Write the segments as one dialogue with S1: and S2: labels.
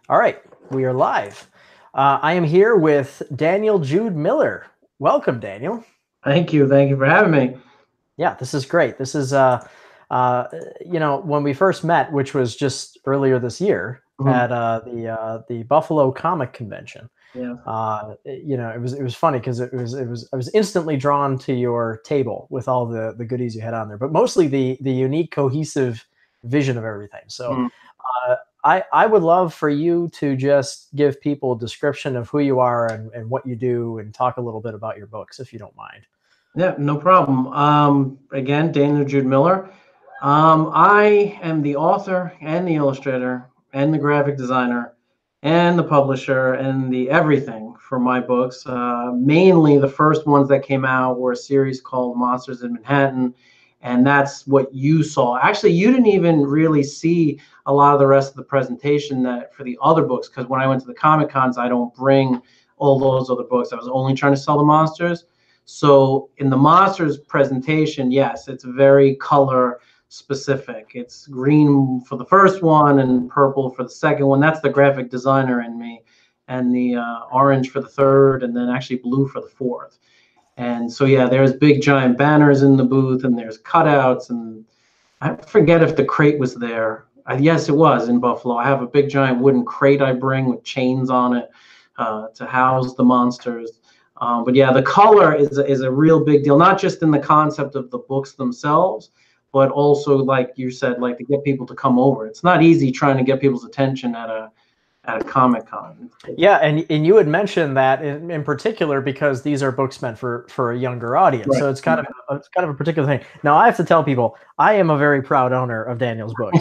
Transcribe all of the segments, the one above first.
S1: All right, we are live. I am here with Daniel Jude Miller. Welcome, Daniel.
S2: Thank you. Thank you for having me.
S1: Yeah, this is great. This is, when we first met, which was just earlier this year
S2: Mhm.
S1: at the Buffalo Comic Convention.
S2: Yeah.
S1: It was funny because I was instantly drawn to your table with all the goodies you had on there, but mostly the unique cohesive vision of everything. So
S2: Mhm.
S1: uh, I would love for you to just give people a description of who you are and what you do and talk a little bit about your books, if you don't mind.
S2: Yeah, no problem. Again, Daniel Jude Miller. I am the author and the illustrator and the graphic designer and the publisher and the everything for my books. Mainly the first ones that came out were a series called Monsters in Manhattan. And that's what you saw. Actually, you didn't even really see a lot of the rest of the presentation that for the other books, because when I went to the Comic Cons, I don't bring all those other books. I was only trying to sell the monsters. So in the monsters presentation, yes, it's very color specific. It's green for the first one and purple for the second one. That's the graphic designer in me, and the orange for the third, and then actually blue for the fourth. And so yeah, there's big giant banners in the booth, and there's cutouts, and I forget if the crate was there. Yes, it was in Buffalo. I have a big giant wooden crate I bring with chains on it to house the monsters. But yeah, the color is a real big deal, not just in the concept of the books themselves, but also like you said, like to get people to come over. It's not easy trying to get people's attention at a Comic Con.
S1: Yeah, and you had mentioned that in particular because these are books meant for a younger audience.
S2: Right.
S1: So it's kind of a particular thing. Now I have to tell people I am a very proud owner of Daniel's books,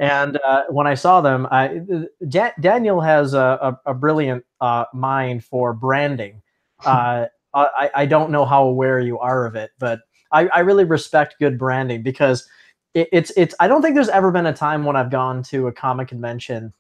S1: and when I saw them, Daniel has a brilliant mind for branding. I don't know how aware you are of it, but I really respect good branding because it's. I don't think there's ever been a time when I've gone to a comic convention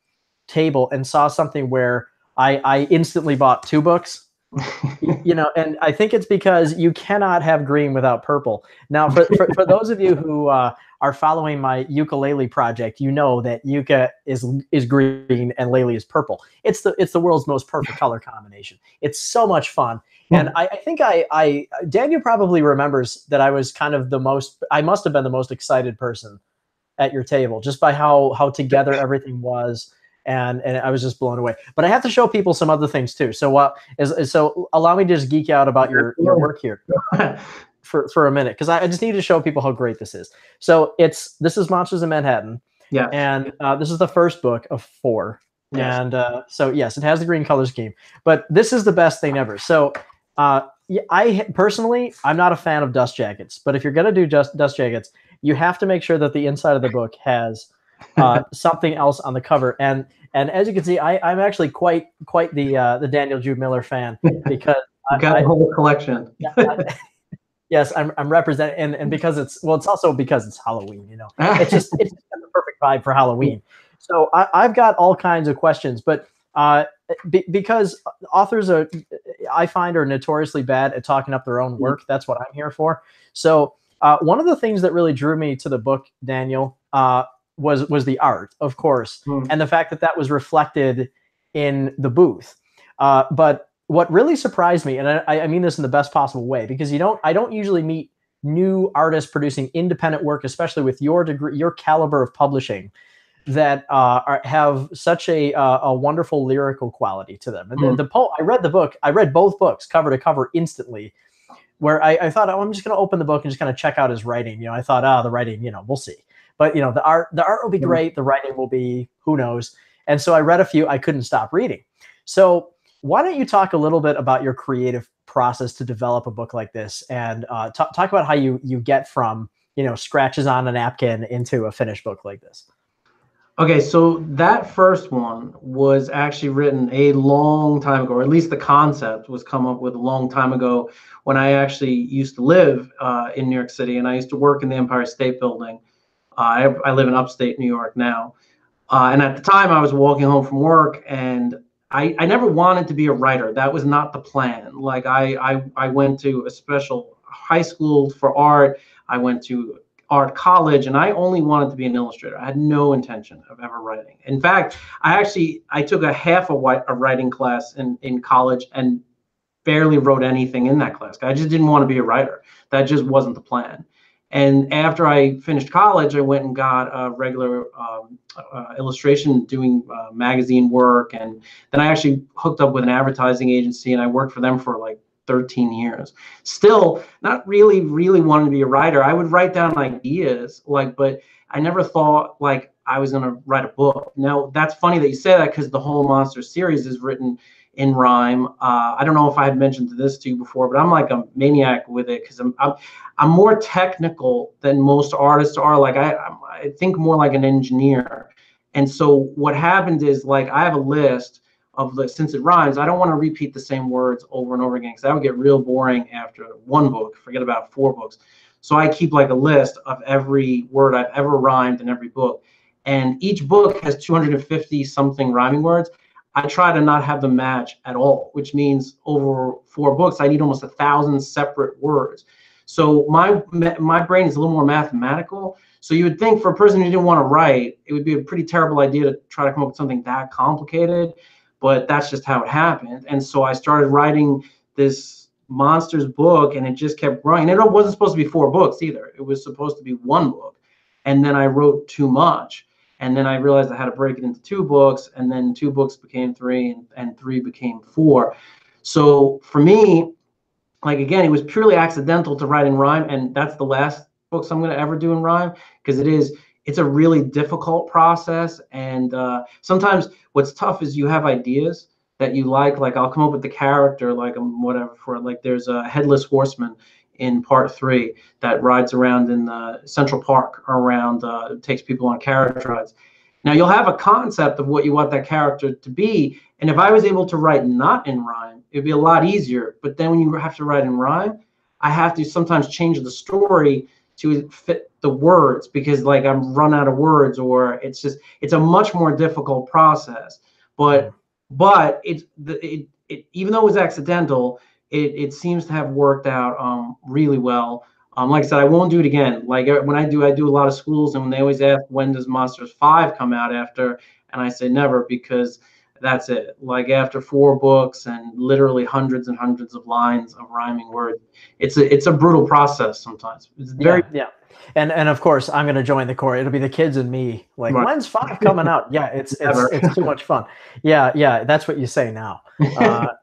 S1: table and saw something where I instantly bought two books, and I think it's because you cannot have green without purple. Now, for those of you who are following my ukulele project, you know that yucca is green and lele is purple. It's the world's most perfect color combination. It's so much fun. And I think Daniel probably remembers that I was kind of I must have been the most excited person at your table just by how together everything was, and I was just blown away. But I have to show people some other things too. So allow me to just geek out about your work here for a minute, because I just need to show people how great this is. So this is Monsters in Manhattan,
S2: Yes.
S1: and this is the first book of four.
S2: Yes.
S1: And so yes, it has the green color scheme, but this is the best thing ever. So I personally, I'm not a fan of dust jackets, but if you're gonna do just dust jackets, you have to make sure that the inside of the book has something else on the cover. And as you can see, I'm actually quite the Daniel Jude Miller fan, because
S2: You got a whole collection.
S1: yes, I'm representing, and because it's also because it's Halloween. It's just got the perfect vibe for Halloween. So I've got all kinds of questions, but because authors I find, are notoriously bad at talking up their own work. That's what I'm here for. So one of the things that really drew me to the book, Daniel, was the art, of course, and the fact that was reflected in the booth. But what really surprised me, and I mean this in the best possible way, because I don't usually meet new artists producing independent work, especially with your degree, your caliber of publishing, that have such a wonderful lyrical quality to them. And I read the book. I read both books cover to cover instantly, where I thought, oh, I'm just going to open the book and just kind of check out his writing. I thought, the writing, we'll see. But the art will be great. The writing will be, who knows. And so I read a few. I couldn't stop reading. So why don't you talk a little bit about your creative process to develop a book like this, and talk about how you get from scratches on a napkin into a finished book like this.
S2: Okay, so that first one was actually written a long time ago, or at least the concept was come up with a long time ago, when I actually used to live in New York City, and I used to work in the Empire State Building. I live in upstate New York now. And at the time, I was walking home from work, and I never wanted to be a writer. That was not the plan. Like I went to a special high school for art. I went to art college, and I only wanted to be an illustrator. I had no intention of ever writing. In fact, I took a half a writing class in college and barely wrote anything in that class. I just didn't want to be a writer. That just wasn't the plan. And after I finished college, I went and got a regular illustration, doing magazine work. And then I actually hooked up with an advertising agency, and I worked for them for like 13 years. Still not really wanting to be a writer. I would write down ideas, but I never thought like I was going to write a book. Now, that's funny that you say that, because the whole Monster series is written in rhyme. I don't know if I had mentioned this to you before, but I'm like a maniac with it, because I'm more technical than most artists are. Like I think more like an engineer. And so what happened is, like, I have a list of since it rhymes, I don't want to repeat the same words over and over again, because that would get real boring after one book. Forget about 4 books. So I keep like a list of every word I've ever rhymed in every book. And each book has 250 something rhyming words. I try to not have them match at all, which means over 4 books, I need almost 1,000 separate words. So my brain is a little more mathematical. So you would think, for a person who didn't want to write, it would be a pretty terrible idea to try to come up with something that complicated, but that's just how it happened. And so I started writing this Monsters book, and it just kept growing. And it wasn't supposed to be 4 books either. It was supposed to be 1 book. And then I wrote too much. And then I realized I had to break it into 2 books, and then 2 books became 3, and 3 became 4. So for me, like, again, it was purely accidental to write in rhyme, and that's the last books I'm going to ever do in rhyme, because it's a really difficult process. And sometimes what's tough is you have ideas that you like I'll come up with the character, like whatever, for like there's a headless horseman in part 3 that rides around in Central Park, around takes people on carriage rides. Now you'll have a concept of what you want that character to be, and if I was able to write not in rhyme, it'd be a lot easier. But then when you have to write in rhyme, I have to sometimes change the story to fit the words, because like I'm run out of words, or it's a much more difficult process. But even though it was accidental, it seems to have worked out really well. Like I said, I won't do it again. Like when I do a lot of schools, and when they always ask, when does Monsters 5 come out after? And I say never, because that's it. Like after 4 books and literally hundreds and hundreds of lines of rhyming words, it's a brutal process sometimes. It's very
S1: yeah. And of course, I'm going to join the chorus. It'll be the kids and me. Like, right. When's 5 coming out? Yeah, it's too much fun. Yeah. That's what you say now.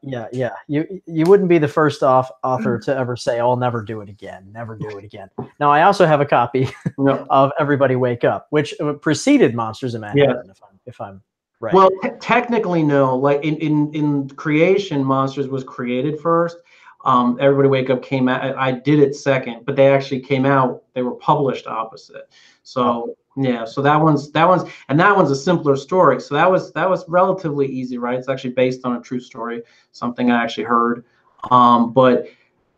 S1: Yeah. You wouldn't be the first author to ever say, "I'll never do it again. Never do it again." Now, I also have a copy of Everybody Wake Up, which preceded Monsters in Manhattan. Yeah. If I'm right.
S2: Well, technically, no. Like in creation, Monsters was created first. Everybody Wake Up came out. I did it second, but they actually came out. They were published opposite. So yeah. So that one's a simpler story. So that was relatively easy, right? It's actually based on a true story, something I actually heard. The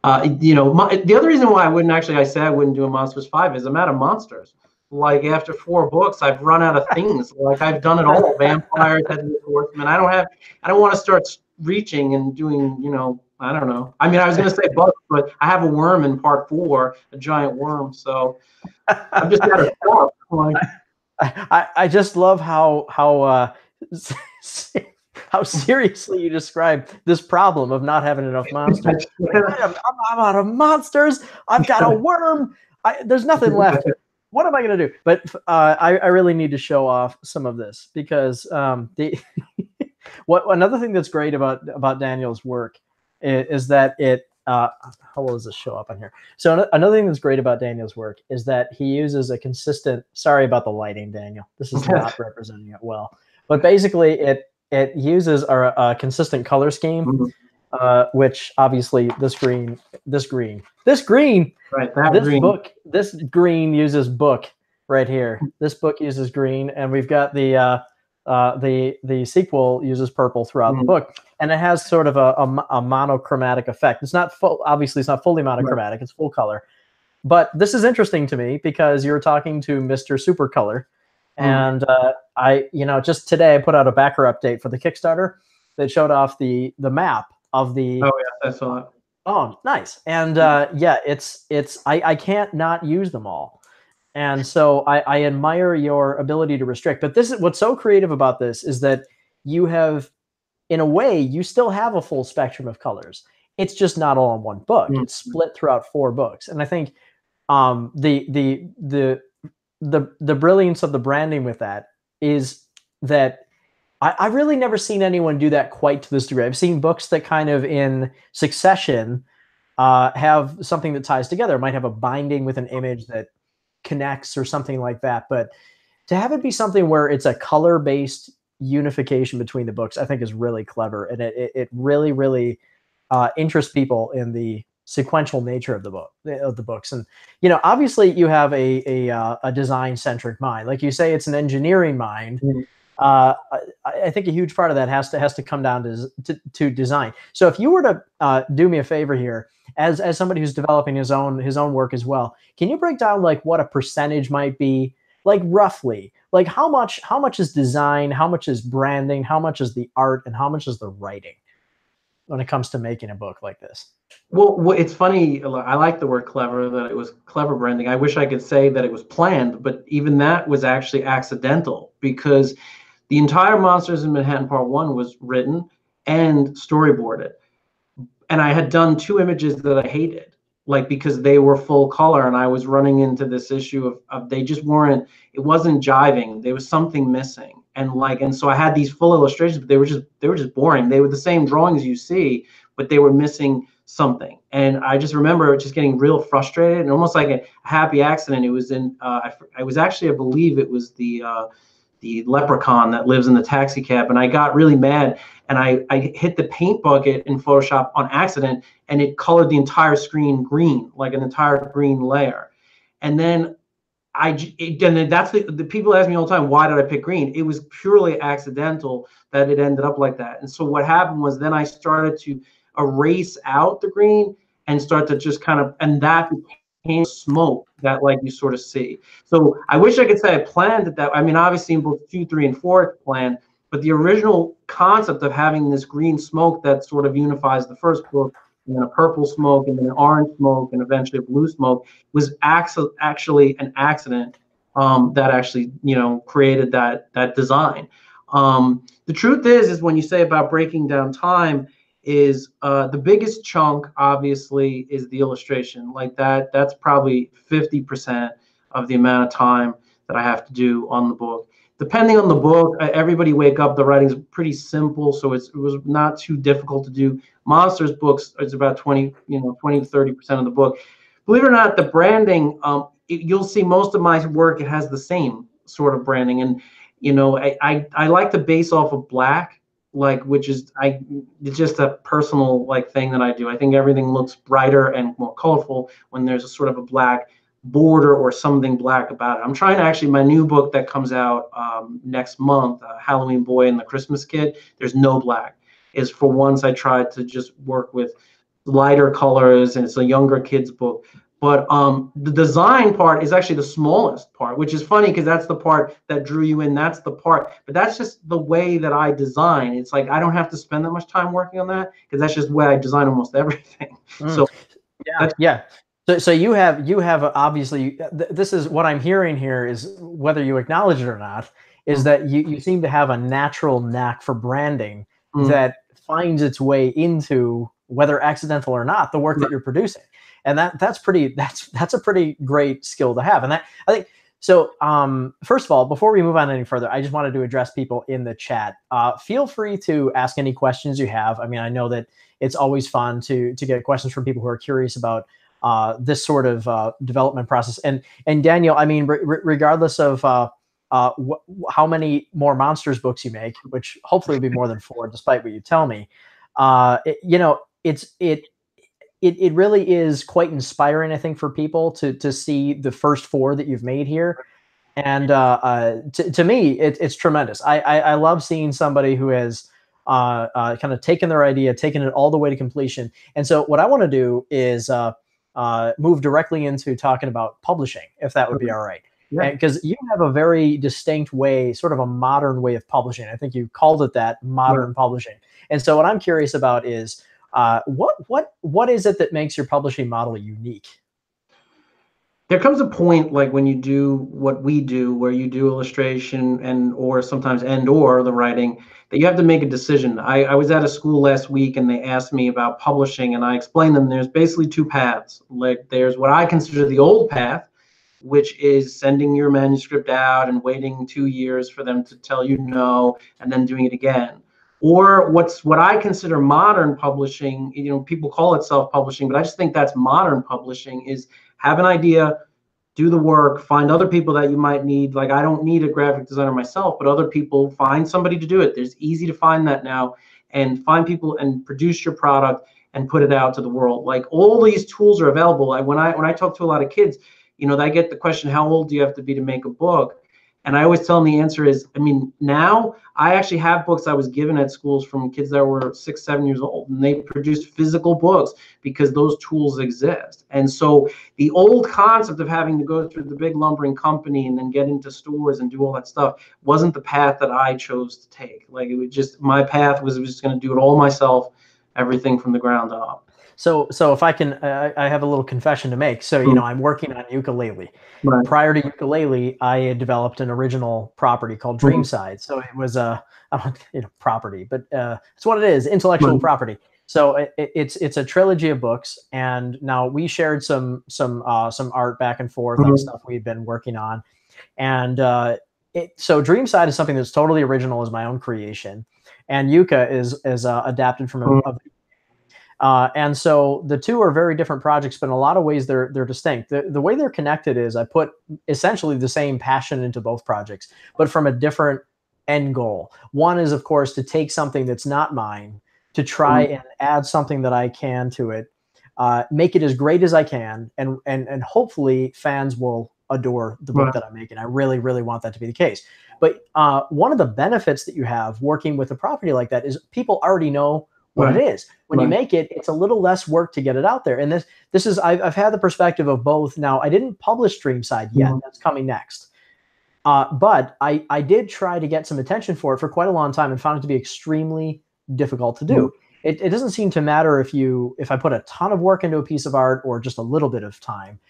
S2: other reason why I say I wouldn't do a Monsters 5 is I'm out of monsters. Like after 4 books, I've run out of things. Like I've done it all. Vampires, headless horsemen. I don't want to start reaching and doing, I don't know. I mean, I was going to say bugs, but I have a worm in part 4, a giant worm. So I'm just out of stuff. Like,
S1: I just love how seriously you describe this problem of not having enough monsters. I'm out of monsters. I've got a worm. There's nothing left. What am I going to do? But I really need to show off some of this, because another thing that's great about Daniel's work is that it how well does this show up on here? So another thing that's great about Daniel's work is that he uses a consistent. Sorry about the lighting, Daniel. This is not representing it well. But basically, it uses a consistent color scheme, which obviously this green.
S2: Right,
S1: this green uses book right here. This book uses green, and we've got the sequel uses purple throughout the book, and it has sort of a monochromatic effect. It's not obviously it's not fully monochromatic. It's full color, but this is interesting to me because you're talking to Mr. Supercolor, and just today I put out a backer update for the Kickstarter that showed off the map of the.
S2: Oh yeah, I saw it.
S1: Oh, nice. And I can't not use them all. And so I admire your ability to restrict. But this is what's so creative about this is that you have, in a way, you still have a full spectrum of colors. It's just not all in one book. It's split throughout 4 books. And I think the brilliance of the branding with that is that I really never seen anyone do that quite to this degree. I've seen books that kind of in succession have something that ties together. It might have a binding with an image that connects or something like that. But to have it be something where it's a color-based unification between the books, I think is really clever. And it really, really interests people in the sequential nature of the books. And, you know, obviously you have a design-centric mind. Like you say, it's an engineering mind. I think a huge part of that has to come down to design. So if you were to do me a favor here, as somebody who's developing his own work as well, can you break down like what a percentage might be, like roughly, like how much is design, how much is branding, how much is the art, and how much is the writing when it comes to making a book like this?
S2: Well, it's funny. I like the word clever, that it was clever branding. I wish I could say that it was planned, but even that was actually accidental, because the entire Monsters in Manhattan Part 1 was written and storyboarded. And I had done 2 images that I hated, like, because they were full color, and I was running into this issue of they just weren't, it wasn't jiving. There was something missing. And so I had these full illustrations, but they were just boring. They were the same drawings you see, but they were missing something. And I just remember just getting real frustrated, and almost like a happy accident. It was in I was actually, I believe it was the leprechaun that lives in the taxi cab, and I got really mad, and I hit the paint bucket in Photoshop on accident, and it colored the entire screen green, like an entire green layer. And then that's the people ask me all the time, why did I pick green? It was purely accidental that it ended up like that. And so what happened was, then I started to erase out the green and start to just kind of, and that became smoke that, like, you sort of see. So I wish I could say I planned it that. I mean, obviously in book 2, 3, and 4 it's planned, but the original concept of having this green smoke that sort of unifies the first book, and then a purple smoke, and then an orange smoke, and eventually a blue smoke, was actually an accident that actually, you know, created that design. The truth is when you say about breaking down time, is the biggest chunk obviously is the illustration. Like that's probably 50% of the amount of time that I have to do on the book. Depending on the book, Everybody Wake Up, the writing's pretty simple, so it was not too difficult to do. Monsters books, it's about 20 to 30% of the book. Believe it or not, the branding, you'll see most of my work, it has the same sort of branding. And I like to base off of black, like, which is it's just a personal like thing that I do. I think everything looks brighter and more colorful when there's a sort of a black border or something black about it. I'm trying to actually, my new book that comes out next month, Halloween Boy and the Christmas Kid, there's no black. Is for once I tried to just work with lighter colors, and it's a younger kids book. But the design part is actually the smallest part, which is funny because that's the part that drew you in. That's the part, but that's just the way that I design. It's like I don't have to spend that much time working on that because that's just the way I design almost everything. So
S1: yeah. So you have obviously, this is what I'm hearing here, is whether you acknowledge it or not, is that you seem to have a natural knack for branding that finds its way into, whether accidental or not, the work that you're producing. And that's a pretty great skill to have. And that, I think, so first of all, before we move on any further, I just wanted to address people in the chat. Feel free to ask any questions you have. I mean, I know that it's always fun to get questions from people who are curious about this sort of development process. And Daniel, I mean, regardless of how many more Monsters books you make, which hopefully will be more than 4, despite what you tell me, it really is quite inspiring, I think, for people to see the first 4 that you've made here. And to me, it's tremendous. I love seeing somebody who has kind of taken their idea, taken it all the way to completion. And so what I want to do is move directly into talking about publishing, if that would be all right. Because you have a very distinct way, sort of a modern way of publishing. I think you called it that, modern publishing. And so what I'm curious about is, what is it that makes your publishing model unique?
S2: there comes a point, like when you do what we do, where you do illustration and or sometimes and or the writing, that you have to make a decision. I was at a school last week and they asked me about publishing, and I explained them there's basically two paths. Like there's what I consider the old path, which is sending your manuscript out and waiting 2 years for them to tell you no, and then doing it again. Or what I consider modern publishing, people call it self-publishing, but I just think that's modern publishing, is have an idea, do the work, find other people that you might need. Like I don't need a graphic designer myself, but other people, find somebody to do it. There's easy to find that now, and find people and produce your product and put it out to the world. Like all these tools are available. When I talk to a lot of kids, I get the question, how old do you have to be to make a book? And I always tell them the answer is, now I actually have books I was given at schools from kids that were 6, 7 years old, and they produce physical books because those tools exist. And so the old concept of having to go through the big lumbering company and then get into stores and do all that stuff wasn't the path that I chose to take. Like it was just, my path was just going to do it all myself, everything from the ground up.
S1: So if I can, I have a little confession to make. So, I'm working on ukulele.
S2: Right.
S1: Prior to ukulele, I had developed an original property called Dreamside. So it was property, but it's what it is, intellectual property. So it's a trilogy of books, and now we shared some art back and forth on stuff we've been working on, and so Dreamside is something that's totally original, as my own creation, and Yuka is adapted from and so the two are very different projects, but in a lot of ways they're distinct. The way they're connected is I put essentially the same passion into both projects, but from a different end goal. One is, of course, to take something that's not mine, to try and add something that I can to it, make it as great as I can, and hopefully fans will adore the book that I'm making. I really, really want that to be the case. But one of the benefits that you have working with a property like that is people already know what it is. When you make it, it's a little less work to get it out there. And this is, I've had the perspective of both. Now, I didn't publish Dreamside yet. That's coming next. But I did try to get some attention for it for quite a long time and found it to be extremely difficult to do. It doesn't seem to matter if I put a ton of work into a piece of art or just a little bit of time.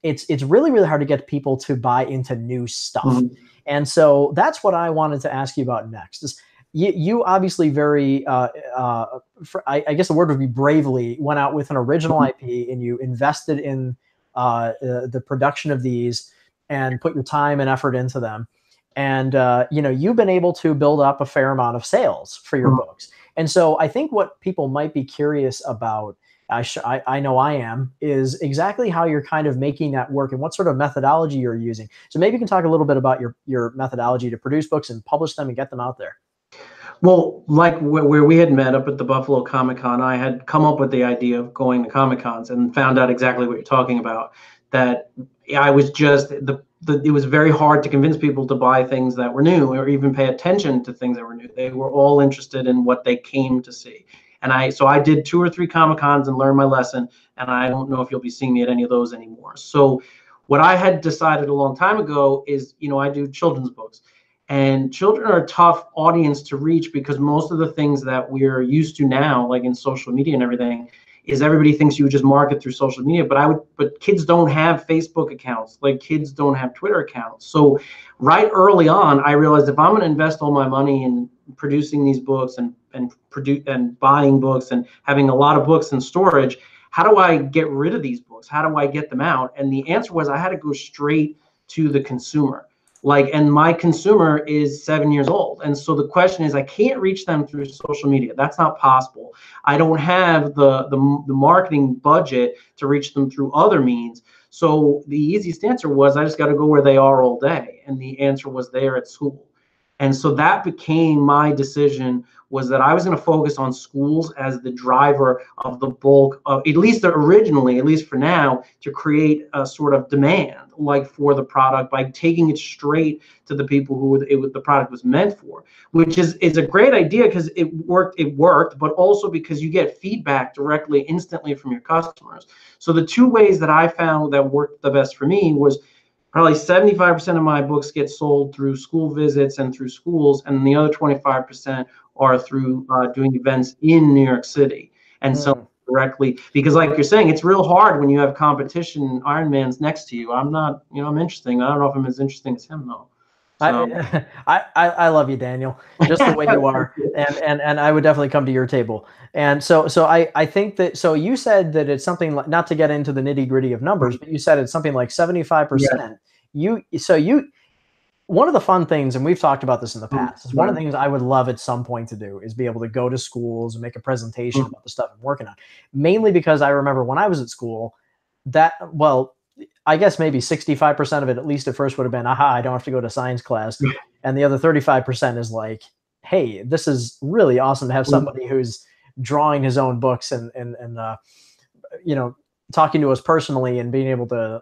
S1: It's really, really hard to get people to buy into new stuff. And so that's what I wanted to ask you about next. Is you obviously very, I guess the word would be bravely, went out with an original IP, and you invested in the production of these and put your time and effort into them. And, you've been able to build up a fair amount of sales for your books. And so I think what people might be curious about, I know I am, is exactly how you're kind of making that work and what sort of methodology you're using. So maybe you can talk a little bit about your methodology to produce books and publish them and get them out there.
S2: Well, like where we had met up at the Buffalo Comic-Con, I had come up with the idea of going to Comic-Cons and found out exactly what you're talking about. That I was just, it was very hard to convince people to buy things that were new or even pay attention to things that were new. They were all interested in what they came to see. And so I did 2 or 3 Comic-Cons and learned my lesson, and I don't know if you'll be seeing me at any of those anymore. So what I had decided a long time ago is, I do children's books. And children are a tough audience to reach because most of the things that we're used to now, like in social media and everything, is everybody thinks you would just market through social media. But kids don't have Facebook accounts. Like kids don't have Twitter accounts. So right early on, I realized if I'm going to invest all my money in producing these books and buying books and having a lot of books in storage, how do I get rid of these books? How do I get them out? And the answer was I had to go straight to the consumer. And my consumer is 7 years old. And so the question is, I can't reach them through social media. That's not possible. I don't have the marketing budget to reach them through other means. So the easiest answer was I just got to go where they are all day. And the answer was there at school. And so that became my decision, was that I was going to focus on schools as the driver of the bulk of, at least originally, at least for now, to create a sort of demand for the product by taking it straight to the people who the product was meant for, which is a great idea because it worked, but also because you get feedback directly, instantly from your customers. So the 2 ways that I found that worked the best for me was probably 75% of my books get sold through school visits and through schools, and the other 25% are through doing events in New York City. And so directly, because like you're saying, it's real hard when you have competition Ironmans next to you. I'm not, I'm interesting. I don't know if I'm as interesting as him though. So.
S1: I love you, Daniel, just the way you are, and I would definitely come to your table. And so I think that, so you said that it's something like, not to get into the nitty gritty of numbers, but you said it's something like 75%. You one of the fun things, and we've talked about this in the past, is one of the things I would love at some point to do is be able to go to schools and make a presentation about the stuff I'm working on. Mainly because I remember when I was at school, I guess maybe 65% of it, at least at first, would have been, aha, I don't have to go to science class. And the other 35% is like, hey, this is really awesome to have somebody who's drawing his own books and talking to us personally and being able to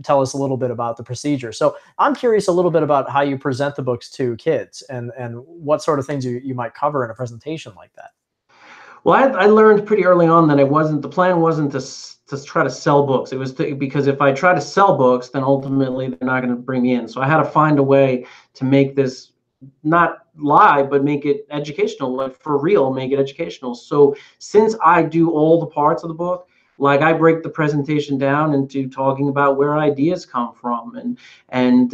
S1: tell us a little bit about the procedure. So I'm curious a little bit about how you present the books to kids and what sort of things you might cover in a presentation like that.
S2: Well, I learned pretty early on that the plan wasn't to try to sell books. It was because if I try to sell books, then ultimately they're not going to bring me in. So I had to find a way to make this not live, but make it educational, like for real, make it educational. So since I do all the parts of the book, like I break the presentation down into talking about where ideas come from and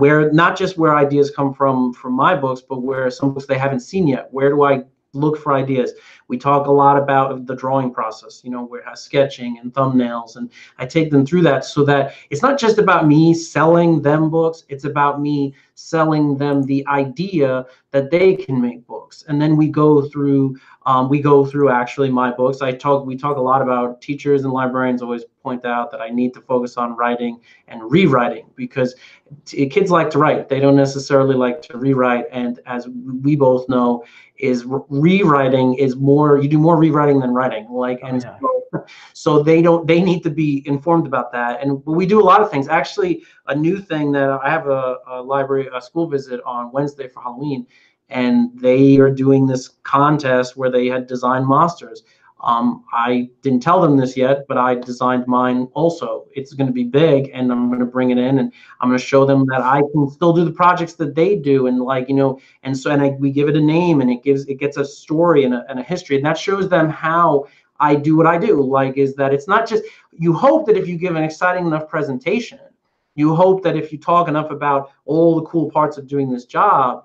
S2: where not just where ideas come from my books, but where some books they haven't seen yet. Where do I look for ideas? We talk a lot about the drawing process, where sketching and thumbnails, and I take them through that so that it's not just about me selling them books, it's about me selling them the idea that they can make books. And then we go through actually my books. We talk a lot about, teachers and librarians always point out that I need to focus on writing and rewriting, because kids like to write. They don't necessarily like to rewrite. And as we both know, is rewriting is more, you do more rewriting than writing. So they need to be informed about that. And we do a lot of things. Actually, a new thing that I have a school visit on Wednesday for Halloween, and they are doing this contest where they had designed monsters. I didn't tell them this yet, but I designed mine also. It's going to be big, and I'm going to bring it in, and I'm going to show them that I can still do the projects that they do, and we give it a name, and it gets a story and a history, and that shows them how I do what I do. Is that it's not just, you hope that if you give an exciting enough presentation, you hope that if you talk enough about all the cool parts of doing this job,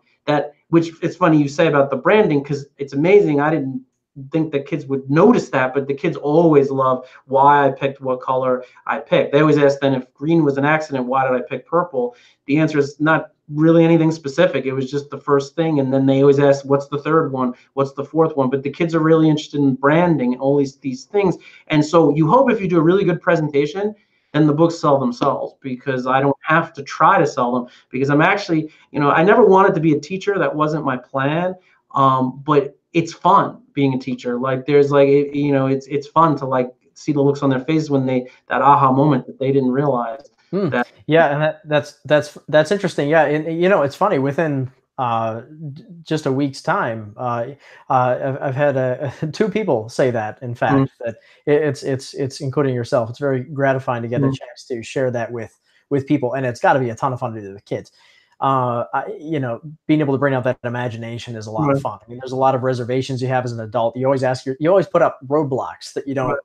S2: which it's funny you say about the branding, because it's amazing. I didn't think that kids would notice that, but the kids always love why I picked what color I picked. They always ask, then, if green was an accident, why did I pick purple? The answer is not really anything specific. It was just the first thing. And then they always ask, what's the third one? What's the fourth one? But the kids are really interested in branding and all these things. And so you hope if you do a really good presentation, then the books sell themselves, because I don't have to try to sell them, because I'm actually, I never wanted to be a teacher. That wasn't my plan. But it's fun being a teacher. It's fun to see the looks on their faces when that aha moment that they didn't realize.
S1: Yeah, and that's interesting. Yeah, and it's funny, within just a week's time, I've had two people say that. In fact, that it's including yourself. It's very gratifying to get a chance to share that with people, and it's got to be a ton of fun to do with kids. Being able to bring out that imagination is a lot of fun. I mean, there's a lot of reservations you have as an adult. You always put up roadblocks that you don't,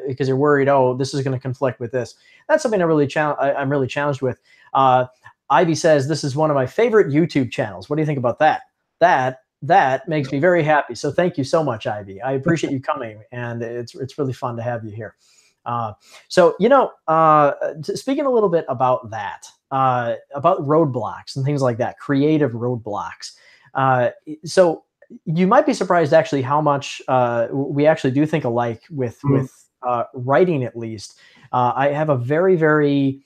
S1: because you're worried, oh, this is going to conflict with this. That's something I'm really challenged with. Ivy says, this is one of my favorite YouTube channels. What do you think about that? That makes me very happy. So thank you so much, Ivy. I appreciate you coming, and it's really fun to have you here. Speaking a little bit about that, about roadblocks and things like that, creative roadblocks. So you might be surprised actually how much we actually do think alike with writing, at least. I have a very, very,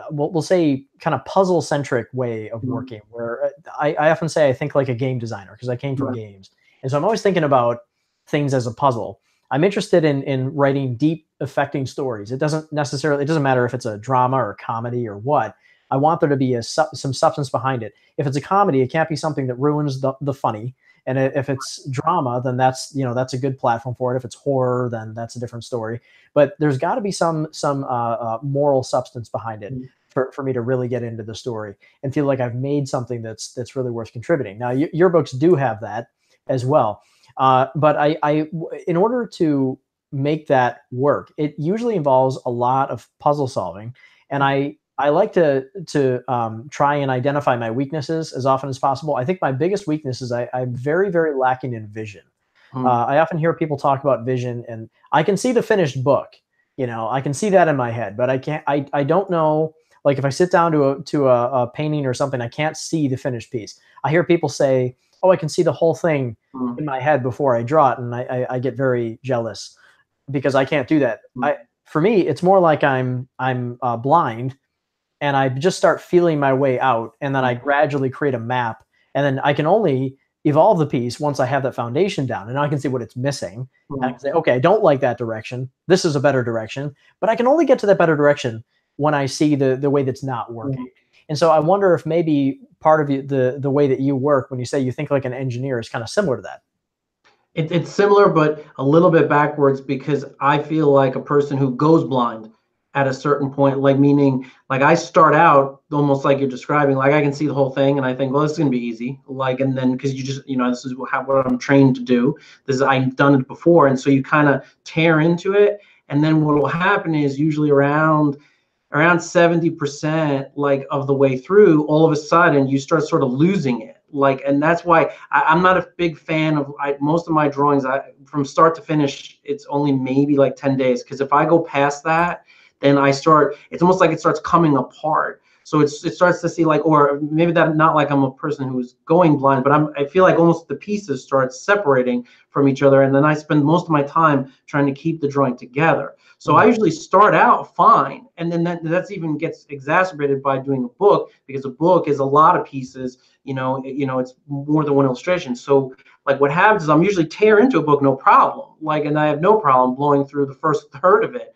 S1: we'll say kind of puzzle-centric way of working, where I often say I think like a game designer, because I came from games. And so I'm always thinking about things as a puzzle. I'm interested in writing deep, affecting stories. It doesn't matter if it's a drama or comedy or what. I want there to be some substance behind it. If it's a comedy, it can't be something that ruins the funny. And if it's drama, then that's a good platform for it. If it's horror, then that's a different story. But there's got to be some moral substance behind it for me to really get into the story and feel like I've made something that's really worth contributing. Now, your books do have that as well. But in order to make that work, it usually involves a lot of puzzle solving, and I like to try and identify my weaknesses as often as possible. I think my biggest weakness is I'm very, very lacking in vision. I often hear people talk about vision, and I can see the finished book. You know, I can see that in my head, but I can't. I don't know. Like if I sit down to a painting or something, I can't see the finished piece. I hear people say, "Oh, I can see the whole thing in my head before I draw it," and I get very jealous because I can't do that. For me, it's more like I'm blind, and I just start feeling my way out, and then I gradually create a map, and then I can only evolve the piece once I have that foundation down, and I can see what it's missing. And I can say, okay, I don't like that direction. This is a better direction, but I can only get to that better direction when I see the way that's not working. And so I wonder if maybe part of the way that you work, when you say you think like an engineer, is kind of similar to that.
S2: It's similar, but a little bit backwards, because I feel like a person who goes blind at a certain point, like meaning like I start out almost like you're describing, like I can see the whole thing and I think, well, this is gonna be easy. Like, and then because you just, this is what I'm trained to do. This is, I've done it before. And so you kind of tear into it. And then what will happen is usually around 70% like of the way through, all of a sudden you start sort of losing it. Like, and that's why I'm not a big fan of most of my drawings. From start to finish, it's only maybe like 10 days. Because if I go past that, then it's almost like it starts coming apart. So it starts to see like, or maybe that, not like I'm a person who's going blind, but I feel like almost the pieces start separating from each other. And then I spend most of my time trying to keep the drawing together. So I usually start out fine. And then that's even gets exacerbated by doing a book, because a book is a lot of pieces, it's more than one illustration. So like what happens is I'm usually tear into a book, no problem. Like, and I have no problem blowing through the first third of it.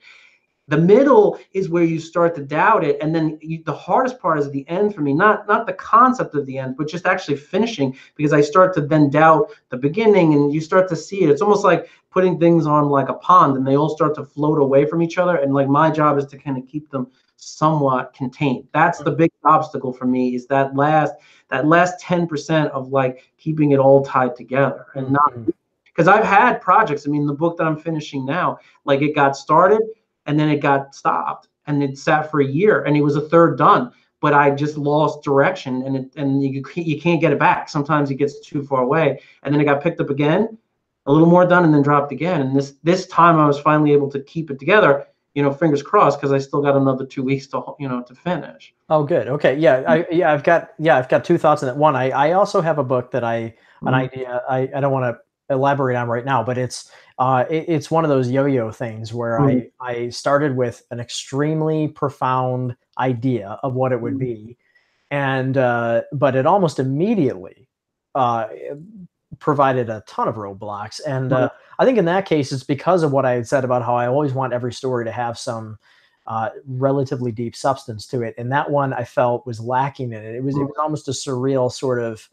S2: The middle is where you start to doubt it, and then the hardest part is the end for me. Not the concept of the end, but just actually finishing, because I start to then doubt the beginning, and you start to see it. It's almost like putting things on like a pond, and they all start to float away from each other. And like my job is to kind of keep them somewhat contained. That's the big obstacle for me, is that last 10% of like keeping it all tied together, and not, because I've had projects. I mean, the book that I'm finishing now, like it got started, and then it got stopped, and it sat for a year, and it was a third done, but I just lost direction, and you can't get it back. Sometimes it gets too far away, and then it got picked up again, a little more done, and then dropped again. And this time I was finally able to keep it together, fingers crossed, because I still got another 2 weeks to finish.
S1: Oh, good. Okay. Yeah. I've got two thoughts on that. One, I also have a book that an idea I don't want to elaborate on right now, but it's one of those yo-yo things where I started with an extremely profound idea of what it would be, and but it almost immediately provided a ton of roadblocks. And I think in that case, it's because of what I had said about how I always want every story to have some relatively deep substance to it. And that one I felt was lacking in it. It was almost a surreal sort of,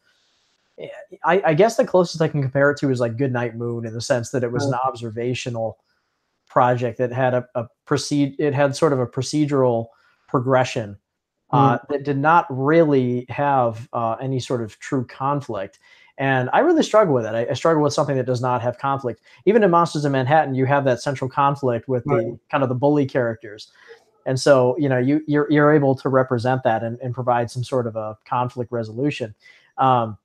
S1: I guess the closest I can compare it to is like Goodnight Moon, in the sense that it was an observational project that had it had sort of a procedural progression that did not really have any sort of true conflict. And I really struggle with it. I struggle with something that does not have conflict. Even in Monsters in Manhattan, you have that central conflict with the kind of the bully characters. And so, you're able to represent that and provide some sort of a conflict resolution. But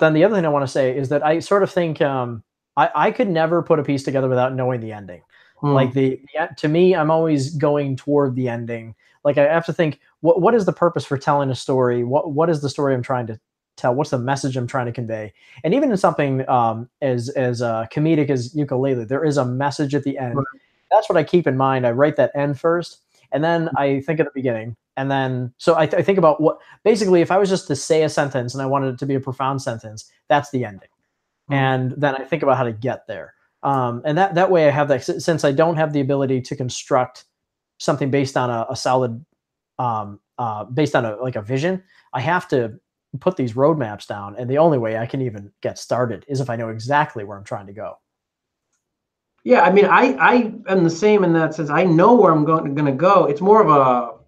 S1: then the other thing I want to say is that I sort of think I could never put a piece together without knowing the ending. Like to me, I'm always going toward the ending. Like I have to think, what is the purpose for telling a story? What is the story I'm trying to tell? What's the message I'm trying to convey? And even in something as comedic as Ukulele, there is a message at the end. That's what I keep in mind. I write that end first, and then I think of the beginning. And then, so I think about basically, if I was just to say a sentence and I wanted it to be a profound sentence, that's the ending. And then I think about how to get there. And that way I have that, since I don't have the ability to construct something based on a solid, based on a vision, I have to put these roadmaps down. And the only way I can even get started is if I know exactly where I'm trying to go.
S2: Yeah, I mean, I am the same in that sense. I know where I'm going to go. It's more of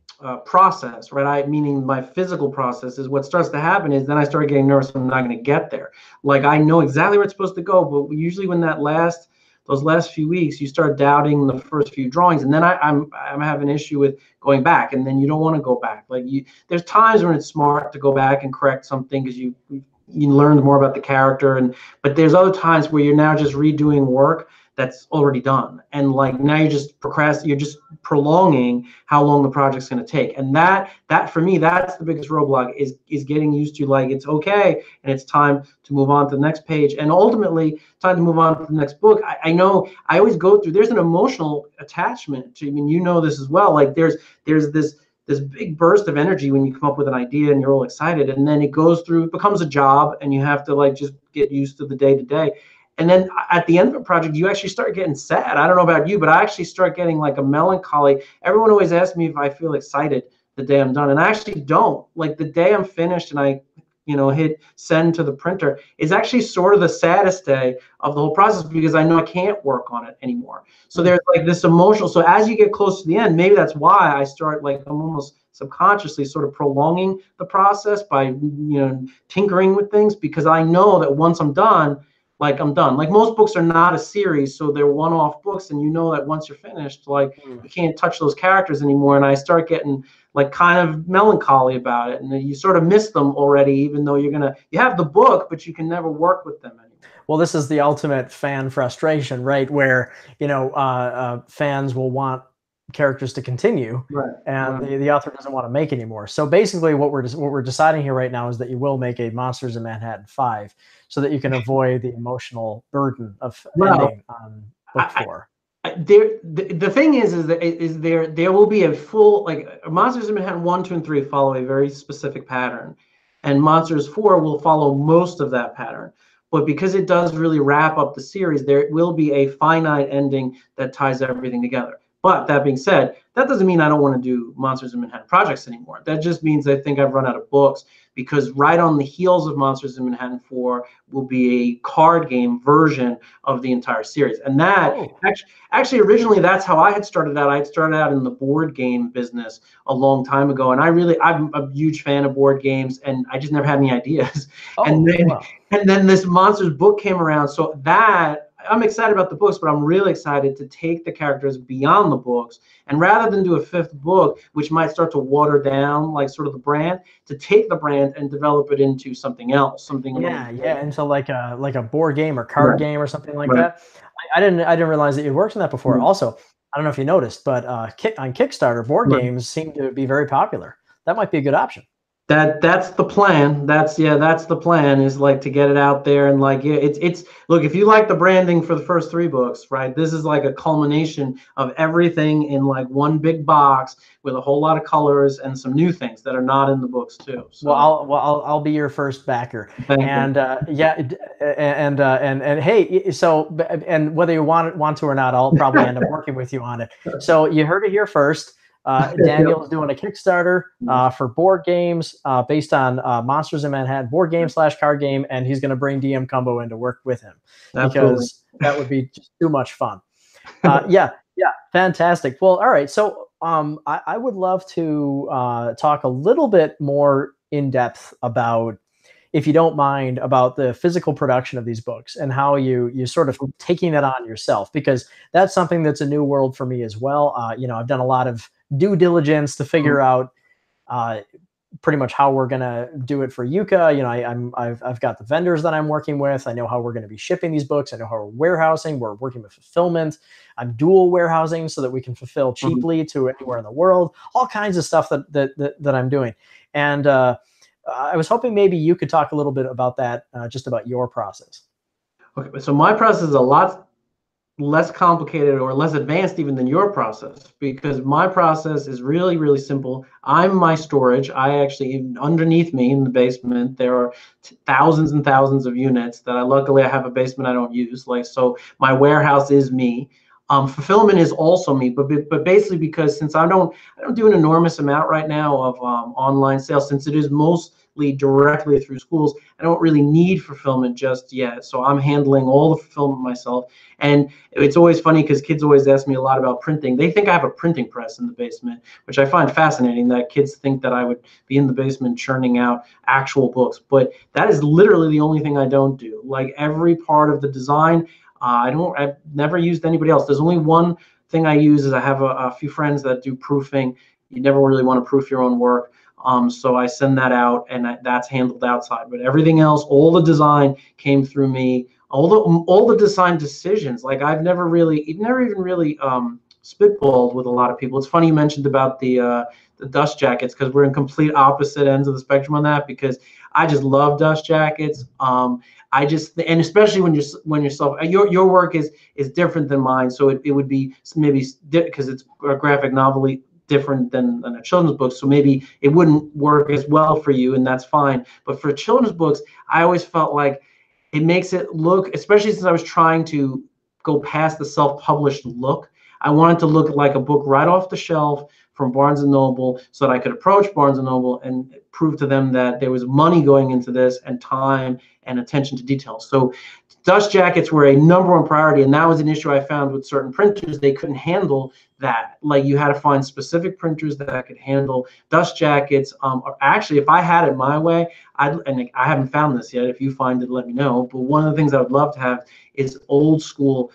S2: process, right? Meaning my physical process is what starts to happen is then I start getting nervous I'm not going to get there. Like I know exactly where it's supposed to go, but usually when those last few weeks, you start doubting the first few drawings, and then I'm having an issue with going back, and then you don't want to go back. Like there's times when it's smart to go back and correct something because you learned more about the character, but there's other times where you're now just redoing work that's already done, and like now you're just prolonging how long the project's going to take, and that for me that's the biggest roadblock is getting used to like it's okay and it's time to move on to the next page, and ultimately time to move on to the next book. I know I always go through, there's an emotional attachment to, I mean, you know this as well, like there's this big burst of energy when you come up with an idea and you're all excited, and then it becomes a job, and you have to like just get used to the day to day. And then at the end of a project, you actually start getting sad. I don't know about you, but I actually start getting like a melancholy. Everyone always asks me if I feel excited the day I'm done, and I actually don't. Like the day I'm finished and I, hit send to the printer is actually sort of the saddest day of the whole process because I know I can't work on it anymore. So there's like this emotional. So as you get close to the end, maybe that's why I start like I'm almost subconsciously sort of prolonging the process by tinkering with things, because I know that once I'm done, like I'm done. Like most books are not a series, so they're one-off books, and you know that once you're finished, like you can't touch those characters anymore. And I start getting like kind of melancholy about it, and then you sort of miss them already, even though you have the book, but you can never work with them anymore.
S1: Well, this is the ultimate fan frustration, right? Where fans will want characters to continue,
S2: right,
S1: and the author doesn't want to make anymore. So basically, what we're deciding here right now is that you will make a Monsters in Manhattan 5, so that you can avoid the emotional burden of ending on book 4.
S2: The thing is that there will be a full, like Monsters in Manhattan 1, 2, and 3 follow a very specific pattern, and Monsters 4 will follow most of that pattern. But because it does really wrap up the series, there will be a finite ending that ties everything together. But that being said, that doesn't mean I don't want to do Monsters in Manhattan projects anymore. That just means I think I've run out of books, because right on the heels of Monsters in Manhattan 4 will be a card game version of the entire series. And that actually originally that's how I had started out. I had started out in the board game business a long time ago. And I'm a huge fan of board games, and I just never had any ideas. And then this Monsters book came around. So that I'm excited about the books, but I'm really excited to take the characters beyond the books, and rather than do a 5th book, which might start to water down like sort of the brand, to take the brand and develop it into something else,
S1: into like a board game or card game or something like that. I didn't realize that you worked on that before. Also, I don't know if you noticed, but on Kickstarter, board games seem to be very popular. That might be a good option.
S2: That's the plan. That's the plan, is like to get it out there, and like it's look, if you like the branding for the first 3 books, right, this is like a culmination of everything in like one big box with a whole lot of colors and some new things that are not in the books too. So.
S1: I'll be your first backer. And hey, so and whether you want to or not, I'll probably end up working with you on it. So you heard it here first. Daniel's doing a Kickstarter for board games based on Monsters in Manhattan board game / card game, and he's going to bring DM Combo in to work with him.
S2: Absolutely.
S1: Because that would be just too much fun. Yeah, fantastic. Well, all right. So I would love to talk a little bit more in depth about, if you don't mind, about the physical production of these books and how you sort of taking it on yourself, because that's something that's a new world for me as well. I've done a lot of due diligence to figure out pretty much how we're going to do it for Yuka. I've got the vendors that I'm working with. I know how we're going to be shipping these books. I know how we're warehousing. We're working with fulfillment. I'm dual warehousing so that we can fulfill cheaply to anywhere in the world. All kinds of stuff that I'm doing. And I was hoping maybe you could talk a little bit about that, just about your process.
S2: Okay, so my process is a lot less complicated or less advanced even than your process, because my process is really, really simple. I'm my storage. I actually, underneath me in the basement, there are thousands and thousands of units that luckily I have a basement I don't use. So my warehouse is me. Fulfillment is also me, but basically, because since I don't do an enormous amount right now of online sales, since it is mostly directly through schools. I don't really need fulfillment just yet. So I'm handling all the fulfillment myself. And it's always funny because kids always ask me a lot about printing. They think I have a printing press in the basement, which I find fascinating, that kids think that I would be in the basement churning out actual books. But that is literally the only thing I don't do. Like every part of the design, I've never used anybody else. There's only one thing I use is I have a few friends that do proofing. You never really want to proof your own work. So I send that out, and that's handled outside. But everything else, all the design came through me. All the design decisions, like I've never even really spitballed with a lot of people. It's funny you mentioned about the dust jackets, because we're in complete opposite ends of the spectrum on that, because I just love dust jackets. And especially when your work is different than mine, so it would be maybe because it's a graphic novel different than a children's book, so maybe it wouldn't work as well for you, and that's fine. But for children's books, I always felt like it makes it look, especially since I was trying to go past the self-published look, I wanted to look like a book right off the shelf from Barnes & Noble, so that I could approach Barnes & Noble and prove to them that there was money going into this, and time and attention to detail. So dust jackets were a #1 priority, and that was an issue I found with certain printers. They couldn't handle that. Like, you had to find specific printers that could handle dust jackets. Actually, if I had it my way, and I haven't found this yet. If you find it, let me know. But one of the things I would love to have is old school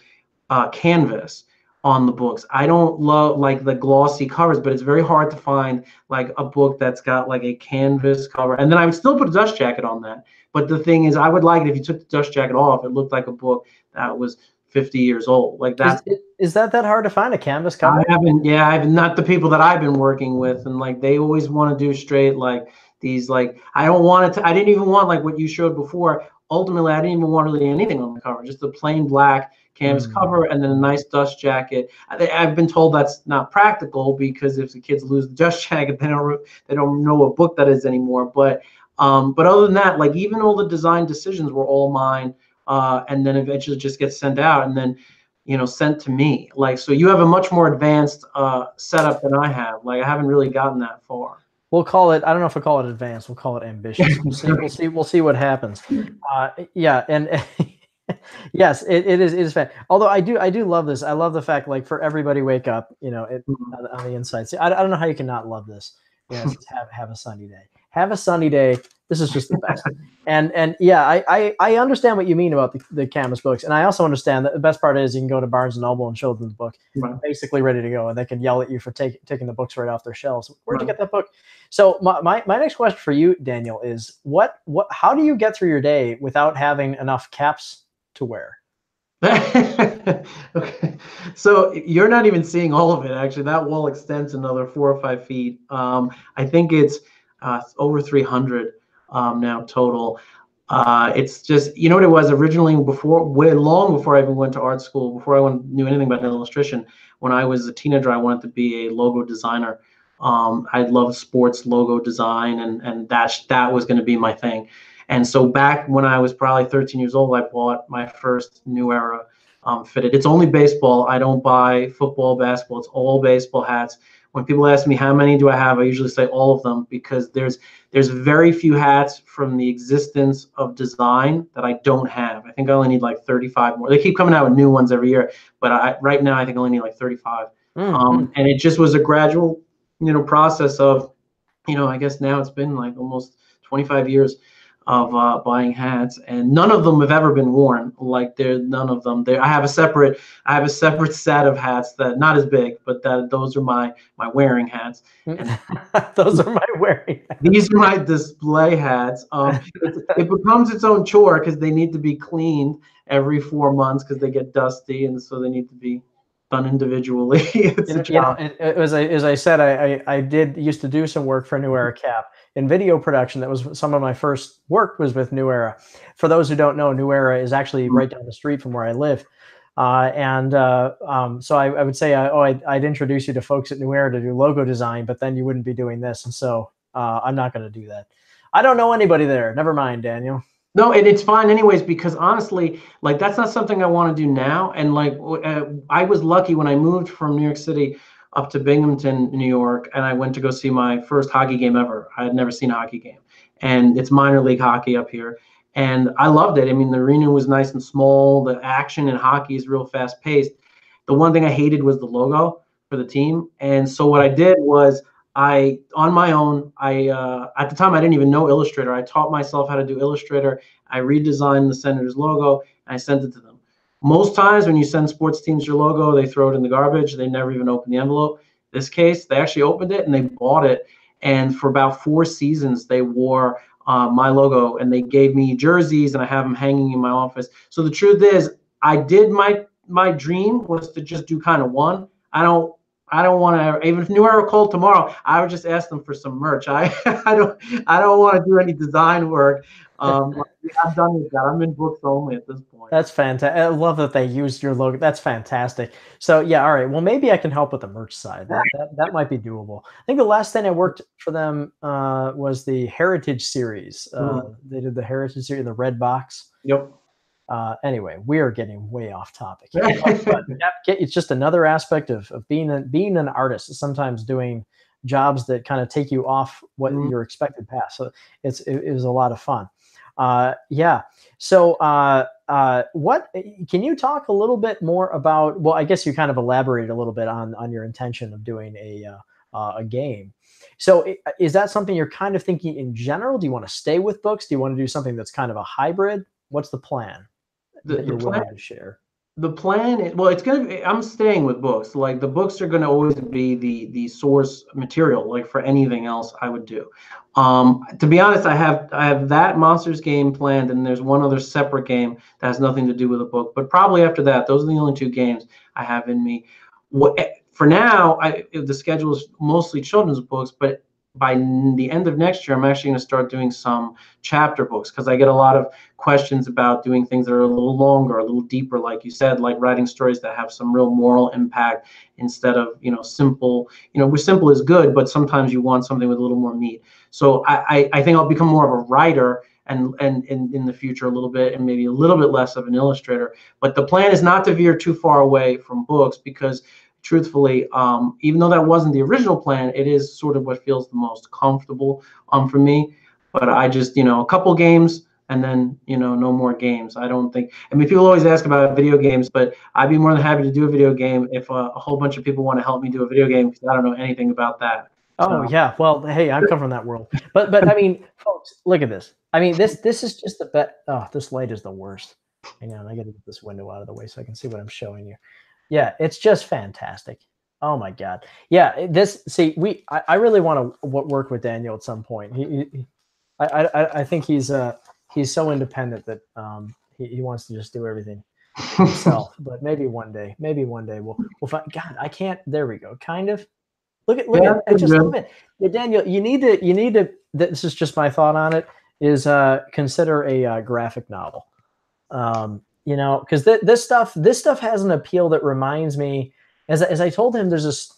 S2: canvas on the books. I don't love like the glossy covers, but it's very hard to find like a book that's got like a canvas cover. And then I would still put a dust jacket on that. But the thing is, I would like it if you took the dust jacket off, it looked like a book that was 50 years old. Like that.
S1: Is that hard to find, a canvas cover?
S2: I haven't, not the people that I've been working with, and like they always want to do straight like these, like I don't want it to, I didn't even want like what you showed before. Ultimately, I didn't even want really anything on the cover, just a plain black canvas cover and then a nice dust jacket. I've been told that's not practical, because if the kids lose the dust jacket, they don't know what book that is anymore. But other than that, like even all the design decisions were all mine, and then eventually just get sent out and then sent to me. Like, so you have a much more advanced setup than I have. Like, I haven't really gotten that far.
S1: We'll call it, I don't know if we'll call it advanced, we'll call it ambitious. We'll see what happens. Yeah, and yes, it is fun. Although I do love this. I love the fact, like, for everybody wake up, on the inside. See, I don't know how you can not love this. Yes, have a sunny day. Have a sunny day. This is just the best. And yeah, I understand what you mean about the canvas books. And I also understand that the best part is you can go to Barnes & Noble and show them the book, basically ready to go, and they can yell at you for taking the books right off their shelves. Where'd you get that book? So my next question for you, Daniel, is how do you get through your day without having enough caps to wear?
S2: Okay, so you're not even seeing all of it. Actually, that wall extends another 4 or 5 feet. I think it's over 300 now total. It's just, you know what it was originally, way long before I even went to art school, before I knew anything about illustration. When I was a teenager, I wanted to be a logo designer. I loved sports logo design, and that was going to be my thing. And so back when I was probably 13 years old, I bought my first New Era fitted. It's only baseball. I don't buy football, basketball. It's all baseball hats. When people ask me how many do I have, I usually say all of them, because there's very few hats from the existence of design that I don't have. I think I only need like 35 more. They keep coming out with new ones every year, but right now I think I only need like 35. And it just was a gradual, process of, I guess now it's been like almost 25 years of buying hats, and none of them have ever been worn. Like, none of them. I have a separate set of hats that, not as big, but those are my wearing hats.
S1: Those are my wearing hats.
S2: These are my display hats. It becomes its own chore because they need to be cleaned every 4 months because they get dusty, and so they need to be done individually. It's a job.
S1: As I said, I used to do some work for New Era Cap in video production. That was some of my first work was with New Era. For those who don't know, New Era is actually right down the street from where I live. So I would say, I'd introduce you to folks at New Era to do logo design, but then you wouldn't be doing this. And so I'm not going to do that. I don't know anybody there. Never mind, Daniel.
S2: No, and it's fine anyways, because honestly, like, that's not something I want to do now. And like, I was lucky when I moved from New York City up to Binghamton, New York, and I went to go see my first hockey game ever. I had never seen a hockey game. and it's minor league hockey up here. And I loved it. I mean, the arena was nice and small. The action in hockey is real fast paced. The one thing I hated was the logo for the team. And so what I did was on my own, at the time I didn't even know Illustrator. I taught myself how to do Illustrator. I redesigned the Senators logo and I sent it to them. Most times when you send sports teams your logo, they throw it in the garbage. They never even open the envelope. This case, they actually opened it and they bought it. And for about 4 seasons, they wore my logo, and they gave me jerseys, and I have them hanging in my office. So the truth is, I did my dream was to just do kind of one. I don't want to, even if New Era called tomorrow, I would just ask them for some merch. I don't want to do any design work. I'm done with that. I'm in books only at this point.
S1: That's fantastic. I love that they used your logo. That's fantastic. So yeah, all right. Well, maybe I can help with the merch side. That might be doable. I think the last thing I worked for them was the Heritage series. They did the Heritage series, the red box.
S2: Yep.
S1: Anyway, we are getting way off topic here. But it's just another aspect of being an artist. Sometimes doing jobs that kind of take you off what your expected path. So it was a lot of fun. Yeah. So what can you talk a little bit more about? Well, I guess you kind of elaborate a little bit on your intention of doing a game. So is that something you're kind of thinking in general? Do you want to stay with books? Do you want to do something that's kind of a hybrid? What's the plan that you're willing to share?
S2: The plan is, well, I'm staying with books. Like, the books are going to always be the source material, like for anything else I would do. To be honest, I have that Monsters game planned, and there's one other separate game that has nothing to do with a book. But probably after that, those are the only 2 games I have in me. For now, the schedule is mostly children's books, but by the end of next year, I'm actually going to start doing some chapter books, because I get a lot of questions about doing things that are a little longer, a little deeper, like you said, like writing stories that have some real moral impact instead of, simple. Where simple is good, but sometimes you want something with a little more meat. So I think I'll become more of a writer and in the future a little bit, and maybe a little bit less of an illustrator. But the plan is not to veer too far away from books, because truthfully, even though that wasn't the original plan, it is sort of what feels the most comfortable for me. But I just, a couple games, and then, no more games. I don't think, I mean, people always ask about video games, but I'd be more than happy to do a video game if a whole bunch of people want to help me do a video game, because I don't know anything about that.
S1: Oh, yeah. Well, hey, I'm coming from that world. But I mean, folks, look at this. I mean, this is just the bet. Oh, this light is the worst. Hang on, I got to get this window out of the way so I can see what I'm showing you. Yeah, it's just fantastic. Oh my God. Yeah, I really want to work with Daniel at some point. I think he's so independent that he wants to just do everything himself. But maybe one day we'll find. God, I can't. There we go. Kind of. Look at just a little bit. Yeah, Daniel, you need to. This is just my thought on it. Is consider a graphic novel. Because this stuff has an appeal that reminds me, as I told him, there's